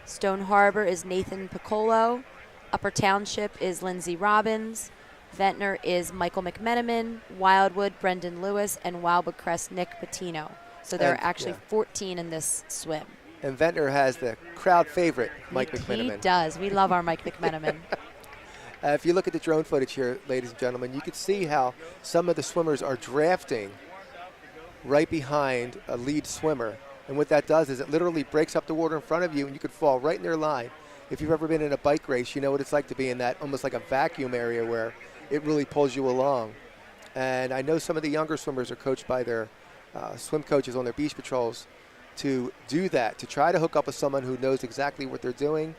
Stone Harbor is Nathan Piccolo. Upper Township is Lindsay Robbins. Ventnor is Michael McMenamin, Wildwood, Brendan Lewis, and Wildwood Crest, Nick Patino. So there are actually 14 in this swim. And Ventnor has the crowd favorite, Mike McMenamin. He does. We love our Mike McMenamin. If you look at the drone footage here, ladies and gentlemen, you can see how some of the swimmers are drafting right behind a lead swimmer. And what that does is it literally breaks up the water in front of you, and you could fall right in their line. If you've ever been in a bike race, you know what it's like to be in that almost like a vacuum area where it really pulls you along. And I know some of the younger swimmers are coached by their swim coaches on their beach patrols to do that, to try to hook up with someone who knows exactly what they're doing,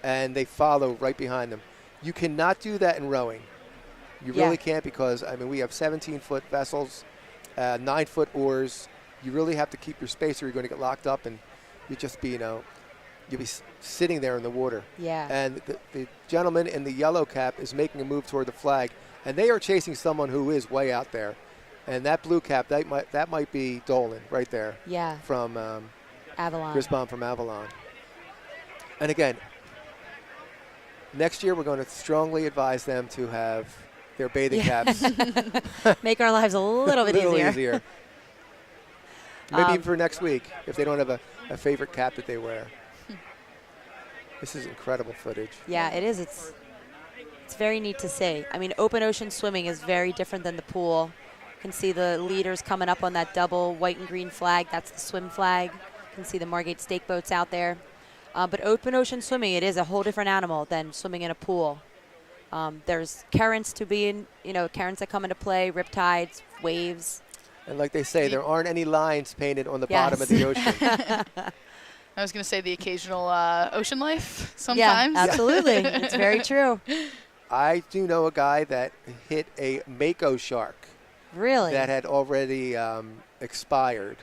and they follow right behind them. You cannot do that in rowing. You really can't, because, I mean, we have 17-foot vessels, 9-foot oars. You really have to keep your space or you're going to get locked up, and you just be, you'll be sitting there in the water. Yeah. And the gentleman in the yellow cap is making a move toward the flag, and they are chasing someone who is way out there. And that blue cap, that might be Dolan right there. Yeah. From Avalon. Grisbaum from Avalon. And again, next year we're going to strongly advise them to have their bathing caps. Make our lives a little bit easier. Maybe even for next week, if they don't have a favorite cap that they wear. This is incredible footage. Yeah, it is. It's very neat to see. I mean, open ocean swimming is very different than the pool. You can see the leaders coming up on that double white and green flag. That's the swim flag. You can see the Margate stake boats out there. But open ocean swimming, it is a whole different animal than swimming in a pool. There's currents to be in, currents that come into play, riptides, waves. And like they say, there aren't any lines painted on the bottom of the ocean. I was going to say the occasional ocean life sometimes. Yeah, absolutely. It's very true. I do know a guy that hit a mako shark. Really? That had already expired,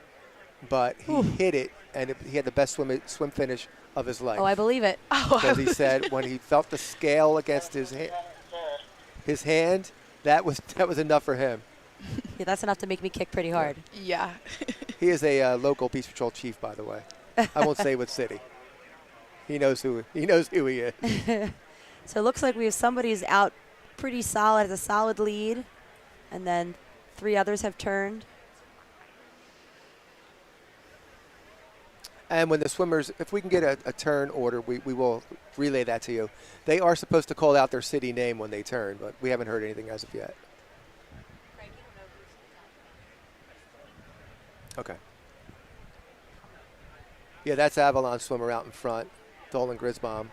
but he hit it, and he had the best swim finish of his life. Oh, I believe it. Because he said when he felt the scale against his hand, that was enough for him. Yeah, that's enough to make me kick pretty hard. Yeah. He is a local Beach Patrol chief, by the way. I won't say what city. He knows who he is. So it looks like we have somebody who's out pretty solid, has a solid lead, and then 3 others have turned. And when the swimmers, if we can get a turn order, we will relay that to you. They are supposed to call out their city name when they turn, but we haven't heard anything as of yet. Okay. Yeah, that's Avalon swimmer out in front, Dolan Grisbaum.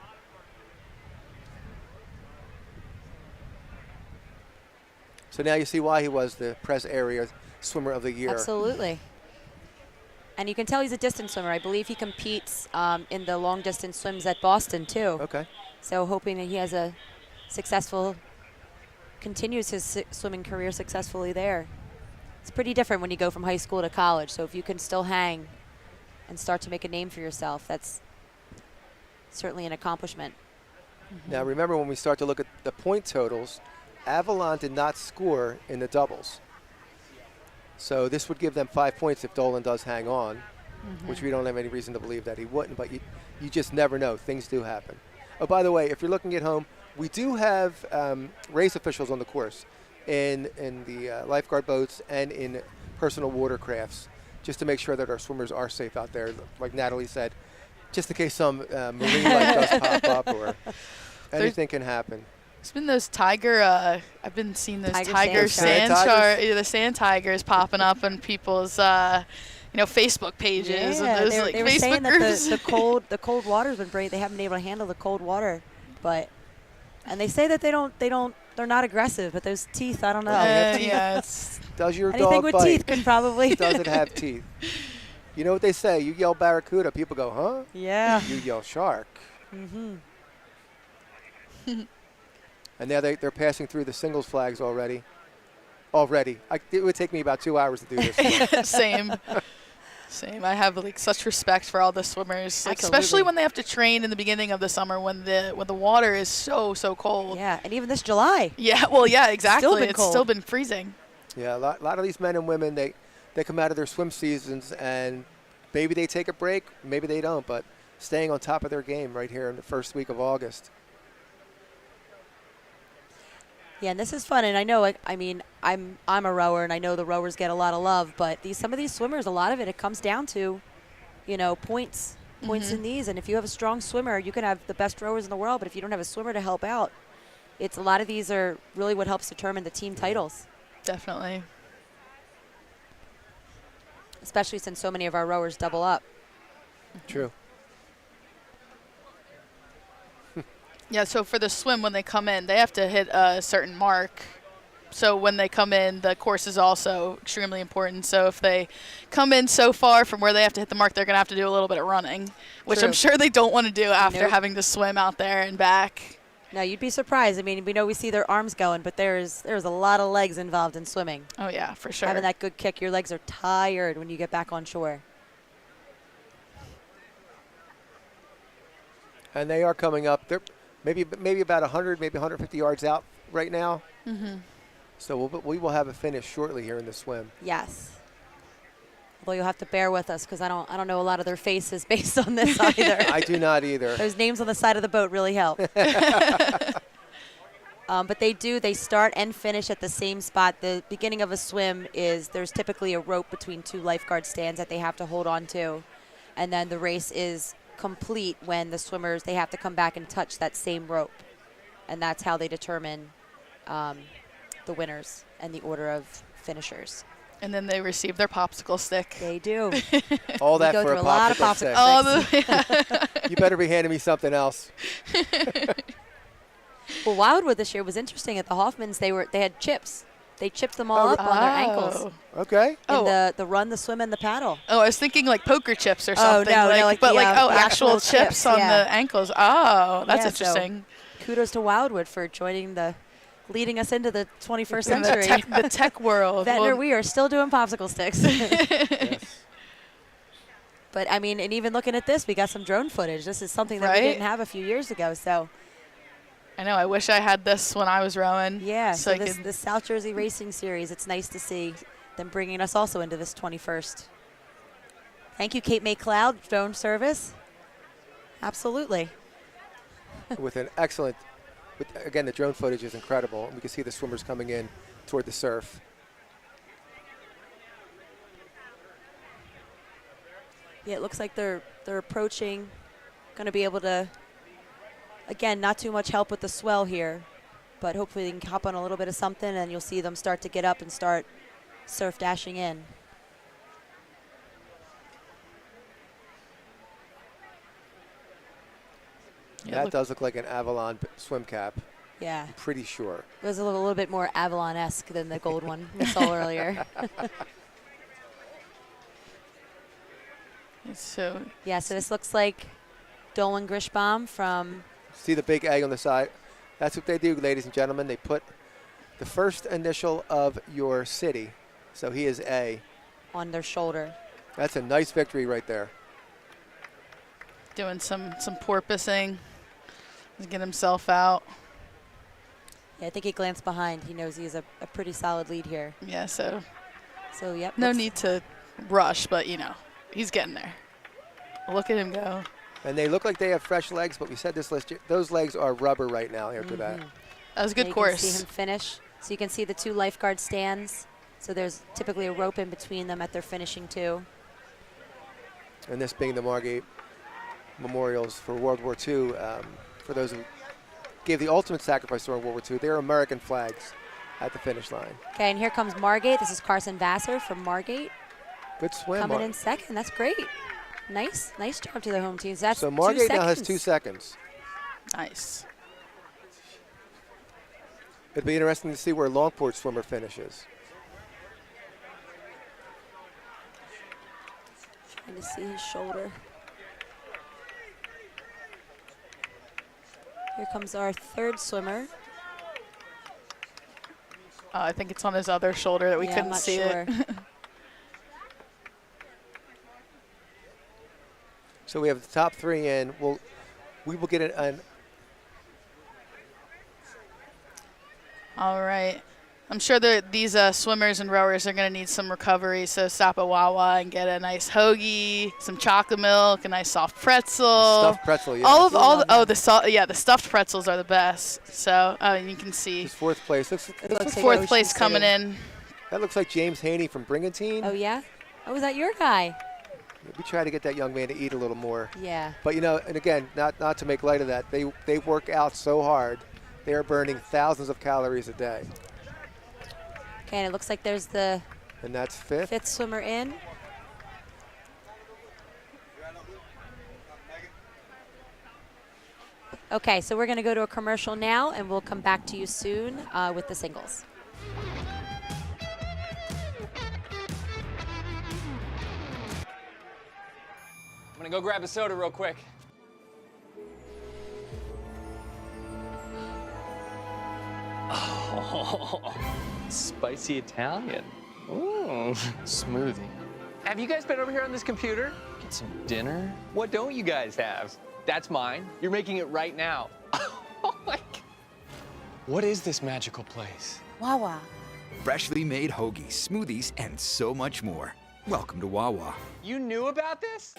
So now you see why he was the press area swimmer of the year. Absolutely. And you can tell he's a distance swimmer. I believe he competes in the long distance swims at Boston too. Okay. So hoping that he has a continues his swimming career successfully there. It's pretty different when you go from high school to college. So if you can still hang and start to make a name for yourself, that's certainly an accomplishment. Mm-hmm. Now remember, when we start to look at the point totals, Avalon did not score in the doubles. So this would give them 5 points if Dolan does hang on, which we don't have any reason to believe that he wouldn't, but you just never know. Things do happen. Oh, by the way, if you're looking at home, we do have race officials on the course in the lifeguard boats and in personal watercrafts, just to make sure that our swimmers are safe out there, like Natalie said, just in case some marine life does pop up or anything can happen. It's been those tiger, I've been seeing those tiger sand the sand tigers popping up on people's, Facebook pages and those they were Facebook saying groups. that the cold water's been great. They haven't been able to handle the cold water, and they say that they're not aggressive, but those teeth, I don't know. Does your anything dog with bite? teeth can probably. Does it have teeth? You know what they say? You yell barracuda, people go, huh? Yeah. You yell shark. Mm-hmm. And now they're passing through the singles flags already. It would take me about 2 hours to do this. Same. I have such respect for all the swimmers, especially when they have to train in the beginning of the summer when the water is so cold. Yeah, and even this July. Yeah, well, yeah, exactly. It's still been freezing. Yeah, a lot of these men and women, they come out of their swim seasons and maybe they take a break, maybe they don't, but staying on top of their game right here in the first week of August. Yeah, and this is fun, and I know, I mean, I'm a rower, and I know the rowers get a lot of love, but some of these swimmers, a lot of it comes down to, you know, points in these, and if you have a strong swimmer, you can have the best rowers in the world, but if you don't have a swimmer to help out, it's a lot of these are really what helps determine the team titles. Definitely. Especially since so many of our rowers double up. True. Yeah, so for the swim, when they come in, they have to hit a certain mark. So when they come in, the course is also extremely important. So if they come in so far from where they have to hit the mark, they're going to have to do a little bit of running, which True. I'm sure they don't want to do after Nope. having to swim out there and back. Now, you'd be surprised. I mean, we know we see their arms going, but there's a lot of legs involved in swimming. Oh, yeah, for sure. Having that good kick, your legs are tired when you get back on shore. And they are coming up. They're maybe about 100, maybe 150 yards out right now. Mm-hmm. So we will have a finish shortly here in the swim. Yes. Although you'll have to bear with us because I don't know a lot of their faces based on this either. I do not either. Those names on the side of the boat really help. But they start and finish at the same spot. The beginning of a swim is there's typically a rope between two lifeguard stands that they have to hold on to. And then the race is complete when the swimmers, they have to come back and touch that same rope. And that's how they determine the winners and the order of finishers. And then they receive their popsicle stick. They do. All that go for through a a lot of popsicle stick. popsicle You better be handing me something else. Well, Wildwood this year was interesting. At the Hoffmans, they had chips. They chipped them all up on their ankles. Okay. In the run, the swim, and the paddle. Oh, I was thinking like poker chips or something. no, like but the, like the actual chips on yeah. the ankles. Oh, that's Yeah, so interesting. Kudos to Wildwood for leading us into the 21st In century. the tech world. Ventnor, Well, we are still doing popsicle sticks. Yes. But I mean, and even looking at this, we got some drone footage. This is something that we Right? didn't have a few years ago. So I know. I wish I had this when I was rowing. yeah, So so I this could- the South Jersey Racing Series. It's nice to see them bringing us also into this 21st. Thank you, Cape May Cloud drone service. Absolutely. With an excellent, again, the drone footage is incredible. We can see the swimmers coming in toward the surf. Yeah, it looks like they're approaching. Going to be able to, again, not too much help with the swell here, but hopefully they can hop on a little bit of something, and you'll see them start to get up and start surf dashing in. Yeah, That look- does look like an Avalon swim cap. Yeah, I'm pretty sure. it was a little bit more Avalon-esque than the gold one we saw earlier. So Yeah, so this looks like Dolan Grishbaum from, See the big A on the side? That's what they do, ladies and gentlemen. They put the first initial of your city. So he is A. on their shoulder. That's a nice victory right there. doing some porpoising. He's getting himself out. Yeah, I think he glanced behind. He knows he has a pretty solid lead here. Yeah, so So, yep. no looks- need to rush, but, you know, he's getting there. Look at him go. And they look like they have fresh legs, but we said this last year, those legs are rubber right now after that. That was a Yeah, good you course. can see him finish. So you can see the two lifeguard stands. So there's typically a rope in between them at their finishing too. And this being the Margate Memorials for World War II, for those who gave the ultimate sacrifice during World War II, they're American flags at the finish line. Okay, and here comes Margate. This is Carson Vassar from Margate Good swim. coming in second. That's great. Nice job to their home teams. That's So 2 Margate now has seconds. 2 seconds. Nice. It'd be interesting to see where Longport swimmer finishes. Trying to see his shoulder. Here comes our third swimmer. I think it's on his other shoulder that we Yeah, I'm couldn't not see sure. it. So we have the top 3 in. We will get an All right. I'm sure that these swimmers and rowers are going to need some recovery, so stop at Wawa and get a nice hoagie, some chocolate milk, a nice soft pretzel. Stuffed pretzel, yeah. The stuffed pretzels are the best. So you can see It's fourth place. Looks like fourth Ocean place City. coming in. That looks like James Haney from Brigantine. Oh, yeah? Oh, is that your guy? We try to get that young man to eat a little more. Yeah. But, you know, and again, not to make light of that, they work out so hard. They are burning thousands of calories a day. Okay, and it looks like there's the And that's fifth. 5th swimmer in. Okay, so we're going to go to a commercial now, and we'll come back to you soon with the singles. I'm gonna go grab a soda real quick. Oh, spicy Italian. Ooh, smoothie. Have you guys been over here on this computer? Get some dinner? What don't you guys have? That's mine. You're making it right now. Oh my God. What is this magical place? Wawa. Freshly made hoagies, smoothies, and so much more. Welcome to Wawa. You knew about this?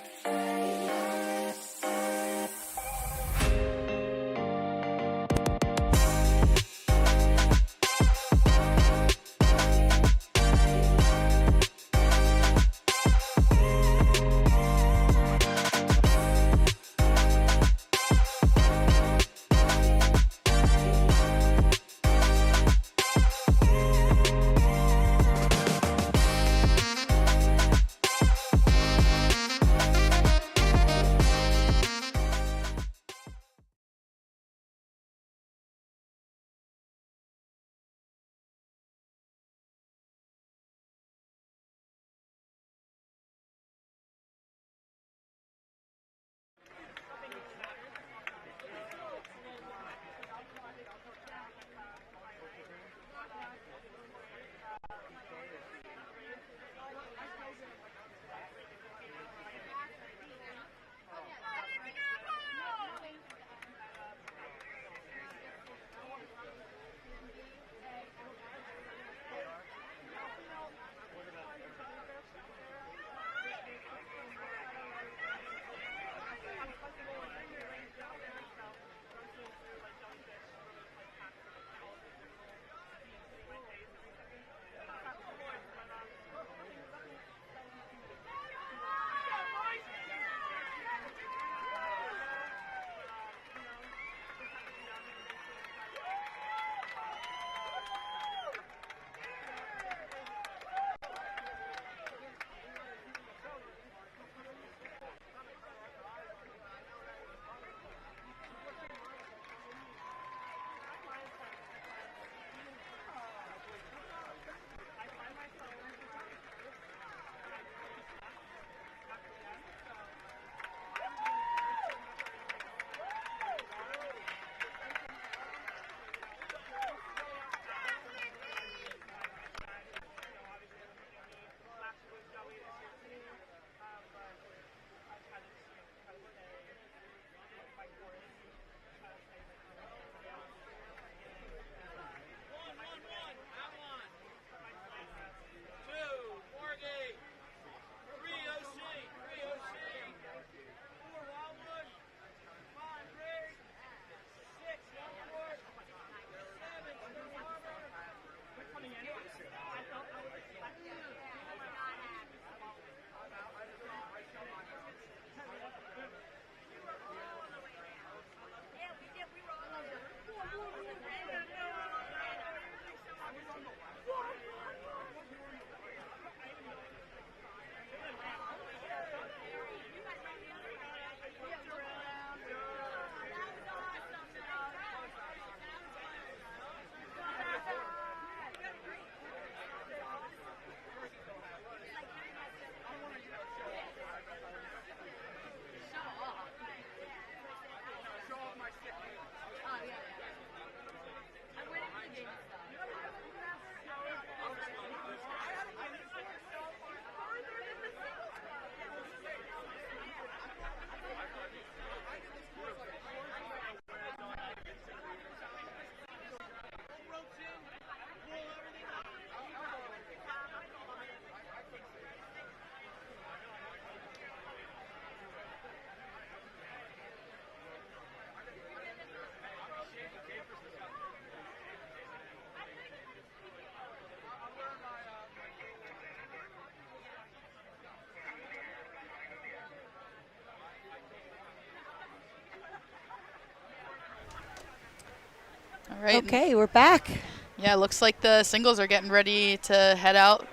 right. Okay, we're back. Yeah, looks like the singles are getting ready to head out.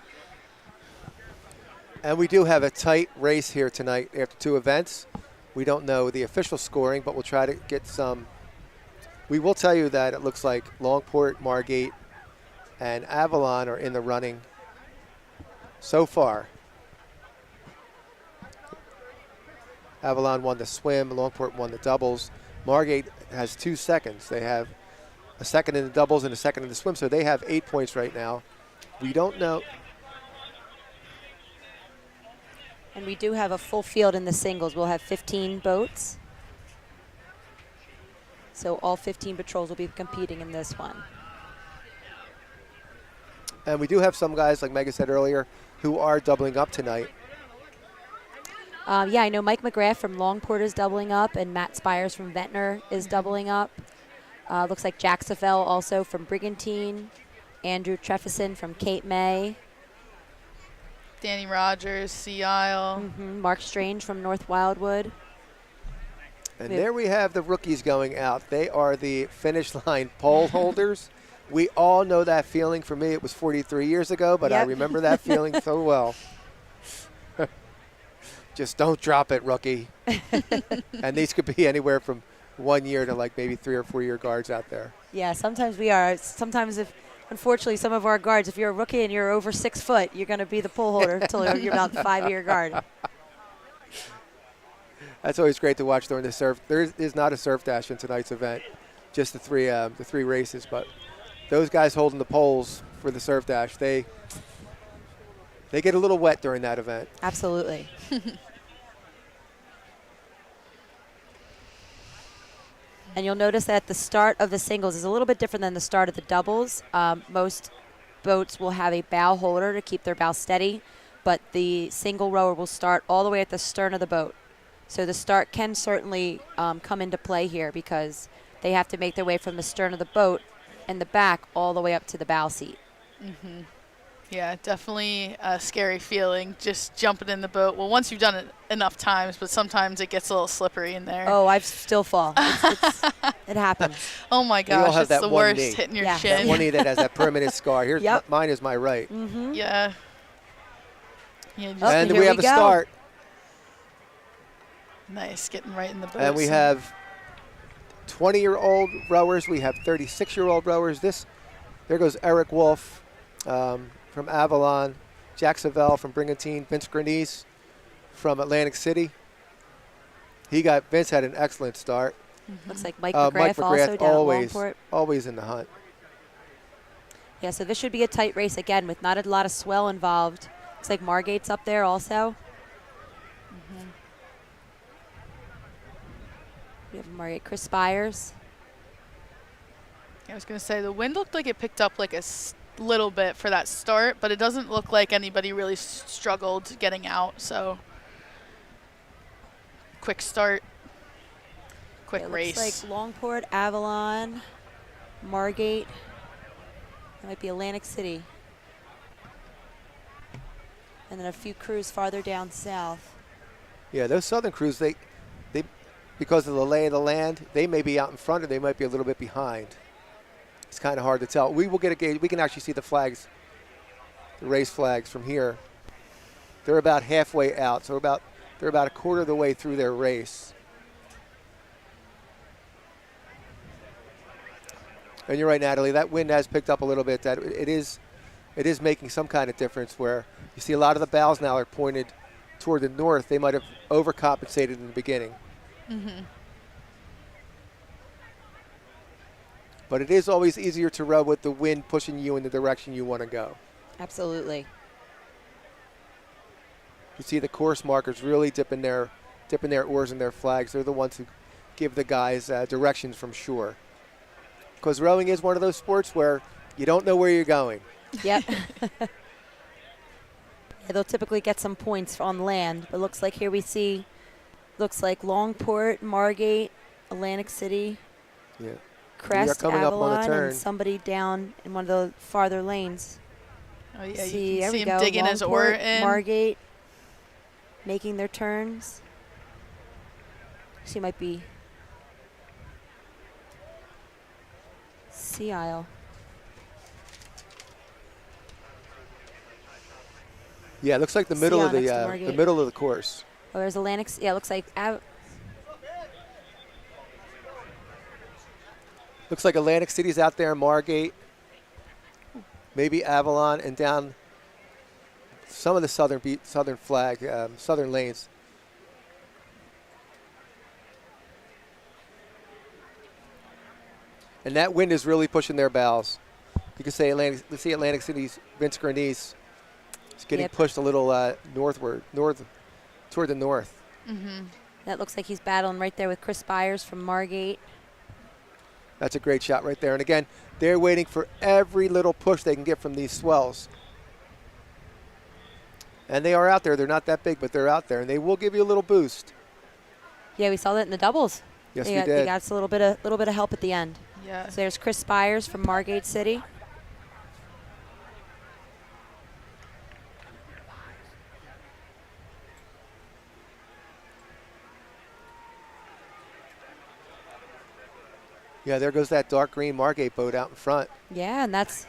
And we do have a tight race here tonight after 2 events. We don't know the official scoring, but we'll try to get some. We will tell you that it looks like Longport, Margate, and Avalon are in the running so far. Avalon won the swim, Longport won the doubles. Margate has 2 seconds. They have a second in the doubles and a second in the swim, so they have 8 points right now. We don't know. And we do have a full field in the singles. We'll have 15 boats. So all 15 patrols will be competing in this one. And we do have some guys, like Megan said earlier, who are doubling up tonight. Yeah, I know Mike McGrath from Longport is doubling up, and Matt Spires from Ventnor is doubling up. Looks like Jack Safell also from Brigantine. Andrew Trefison from Cape May. Danny Rogers, Sea Isle. Mark Strange from North Wildwood. And there we have the rookies going out. They are the finish line pole holders. We all know that feeling. For me, it was 43 years ago, but I remember that feeling so well. Just don't drop it, rookie. And these could be anywhere from 1 year to like maybe 3 or 4 year guards out there. Yeah, sometimes we are. Sometimes unfortunately, some of our guards, if you're a rookie and you're over 6 foot, you're going to be the pole holder until you're about 5-year guard. That's always great to watch during the surf. There is not a surf dash in tonight's event, just the three races. But those guys holding the poles for the surf dash, they get a little wet during that event. Absolutely. And you'll notice that the start of the singles is a little bit different than the start of the doubles. Most boats will have a bow holder to keep their bow steady, but the single rower will start all the way at the stern of the boat. So the start can certainly come into play here because they have to make their way from the stern of the boat and the back all the way up to the bow seat. Yeah, definitely a scary feeling just jumping in the boat. Well, once you've done it enough times, but sometimes it gets a little slippery in there. Oh, I still fall. It happens. Oh my We all gosh, have it's that the one worst knee. hitting your Yeah. chin. That one knee that has that permanent scar. Here's mine is my right. Yeah. Yeah, just And here we have we a go. start. nice, getting right in the boat. And we have 20-year-old rowers. We have 36-year-old rowers. There goes Eric Wolf from Avalon, Jack Savell from Brigantine, Vince Granese from Atlantic City. Vince had an excellent start. Looks like Mike Mike McGrath also McGrath down at Longport. always in the hunt. Yeah, so this should be a tight race again with not a lot of swell involved. Looks like Margate's up there also. We have Margate, Chris Spires. I was going to say, the wind looked like it picked up like a little bit for that start, but it doesn't look like anybody really struggled getting out. So, quick start, quick race. Looks like Longport, Avalon, Margate. That might be Atlantic City. And then a few crews farther down south. Yeah, those southern crews, they because of the lay of the land, they may be out in front or they might be a little bit behind. It's kind of hard to tell. We will get a gauge. We can actually see the flags, the race flags from here. They're about halfway out, so they're about a quarter of the way through their race. And you're right, Natalie. That wind has picked up a little bit. That it is making some kind of difference. Where you see a lot of the bows now are pointed toward the north. They might have overcompensated in the beginning. But it is always easier to row with the wind pushing you in the direction you want to go. Absolutely. You see the course markers really dipping their oars and their flags. They're the ones who give the guys directions from shore. Because rowing is one of those sports where you don't know where you're going. Yep. Yeah, they'll typically get some points on land, but looks like here we see, looks like Longport, Margate, Atlantic City, Yeah. Crest, coming up on the Avalon, turn. and somebody down in one of the farther lanes. Oh yeah, See, you there can see we him go. digging his oar Longport, in. Margate, making their turns. She might be. AC aisle. Yeah, it looks like the middle of next to the Margate. middle of the course. Oh, there's Atlantic. Yeah, it looks like. Looks like Atlantic City's out there, Margate, maybe Avalon, and down some of the southern flag, southern lanes. And that wind is really pushing their bows. You can say let's see Atlantic City's Vince Granese is getting pushed a little toward the north. That looks like he's battling right there with Chris Byers from Margate. That's a great shot right there. And again, they're waiting for every little push they can get from these swells. And they are out there. They're not that big, but they're out there, and they will give you a little boost. Yeah, we saw that in the doubles. Yes, we did. They got us a little bit of help at the end. Yeah. So there's Chris Byers from Margate City. Yeah, there goes that dark green Margate boat out in front. Yeah, and that's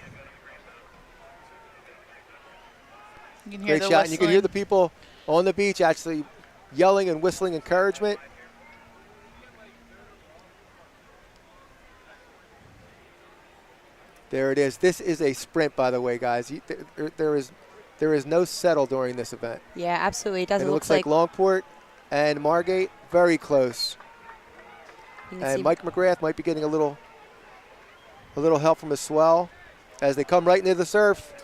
You can hear Great the shot. And you can hear the whistling. people on the beach actually yelling and whistling encouragement. There it is. This is a sprint, by the way, guys. There is no settle during this event. yeah, absolutely. It doesn't And it look looks like Longport and Margate very close. you can And see Mike McGrath might be getting a little help from a swell as they come right into the surf.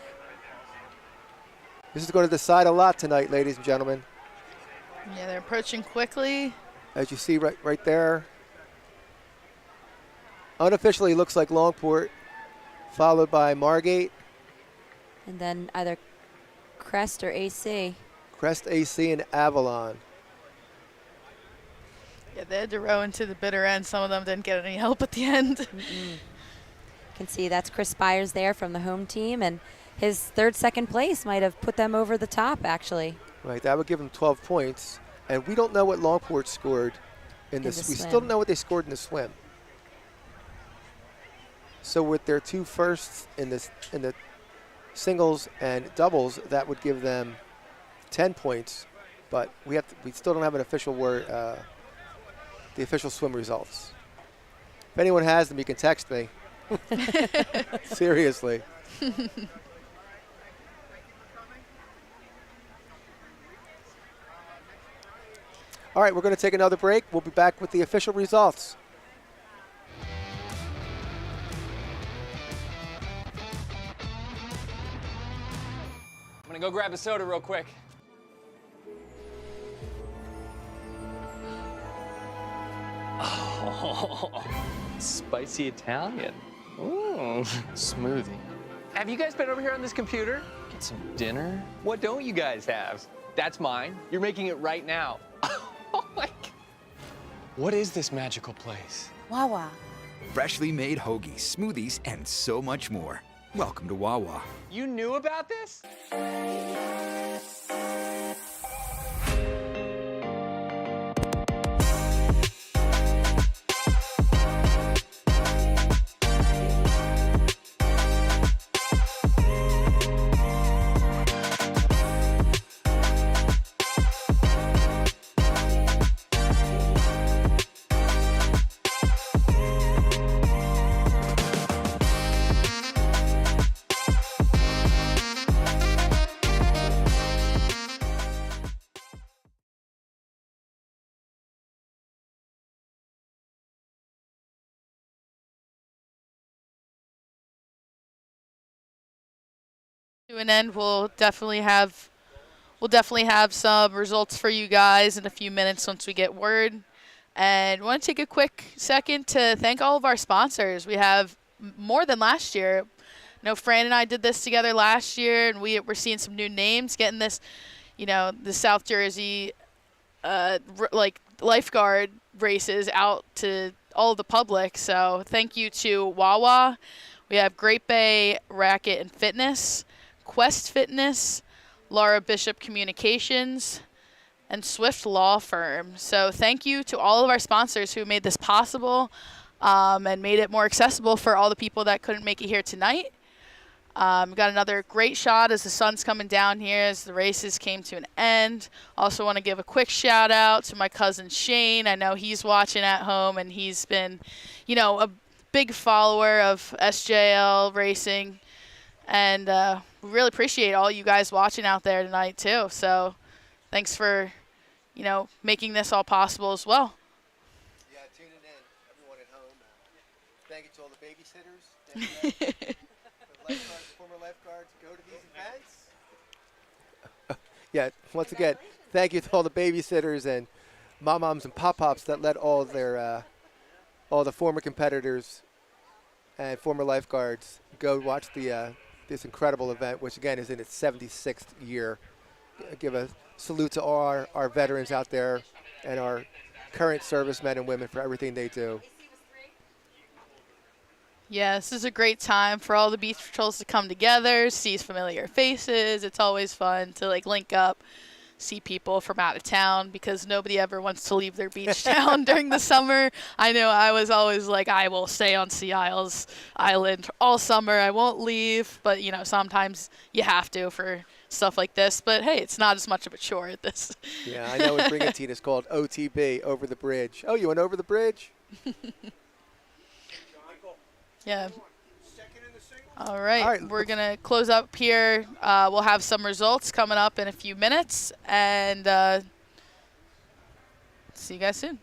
This is going to decide a lot tonight, ladies and gentlemen. Yeah, they're approaching quickly. As you see right there. Unofficially looks like Longport, followed by Margate, and then either Crest or AC. Crest AC, and Avalon. Yeah, they had to row into the bitter end. Some of them didn't get any help at the end. You can see that's Chris Byers there from the home team, and his second place might have put them over the top, actually. Right, that would give them 12 points. And we don't know what Longport scored in this. We still swim. don't know what they scored in the swim. So with their two firsts in the singles and doubles, that would give them 10 points. But we still don't have an official word, the official swim results. If anyone has them, you can text me. Seriously. All right, we're going to take another break. We'll be back with the official results. I'm gonna go grab a soda real quick. Oh, spicy Italian. Ooh, smoothie. Have you guys been over here on this computer? Get some dinner? What don't you guys have? That's mine. You're making it right now. Oh my God. What is this magical place? Wawa. Freshly made hoagies, smoothies, and so much more. Welcome to Wawa. You knew about this? To an end, we'll definitely have some results for you guys in a few minutes once we get word. And want to take a quick second to thank all of our sponsors. We have more than last year. I know Fran and I did this together last year, and we're seeing some new names getting this, the South Jersey Lifeguard races out to all of the public. So thank you to Wawa. We have Great Bay Racquet and Fitness, Quest Fitness, Laura Bishop Communications, and Swift Law Firm. So thank you to all of our sponsors who made this possible. and made it more accessible for all the people that couldn't make it here tonight. We got another great shot as the sun's coming down here as the races came to an end. Also want to give a quick shout out to my cousin Shane. I know he's watching at home, and he's been, a big follower of SJL racing. And we really appreciate all you guys watching out there tonight too. So thanks for, making this all possible as well. Yeah, tuning in, everyone at home. Thank you to all the babysitters. Lifeguards, former lifeguards, go to these events. Yeah, once again, thank you to all the babysitters and moms and pop-pops that let all the former competitors and former lifeguards go watch this incredible event, which again is in its 76th year. Give a salute to all our veterans out there and our current servicemen and women for everything they do. Yeah, this is a great time for all the beach patrols to come together, see familiar faces. It's always fun to link up, see people from out of town, because nobody ever wants to leave their beach town during the summer. I know I was always I will stay on Sea Isles Island all summer. I won't leave, but sometimes you have to for stuff like this. But hey, it's not as much of a chore at this. Yeah, I know in Brigantine it's called OTB, over the bridge. Oh, you went over the bridge? Yeah. All right. We're going to close up here. We'll have some results coming up in a few minutes. And see you guys soon.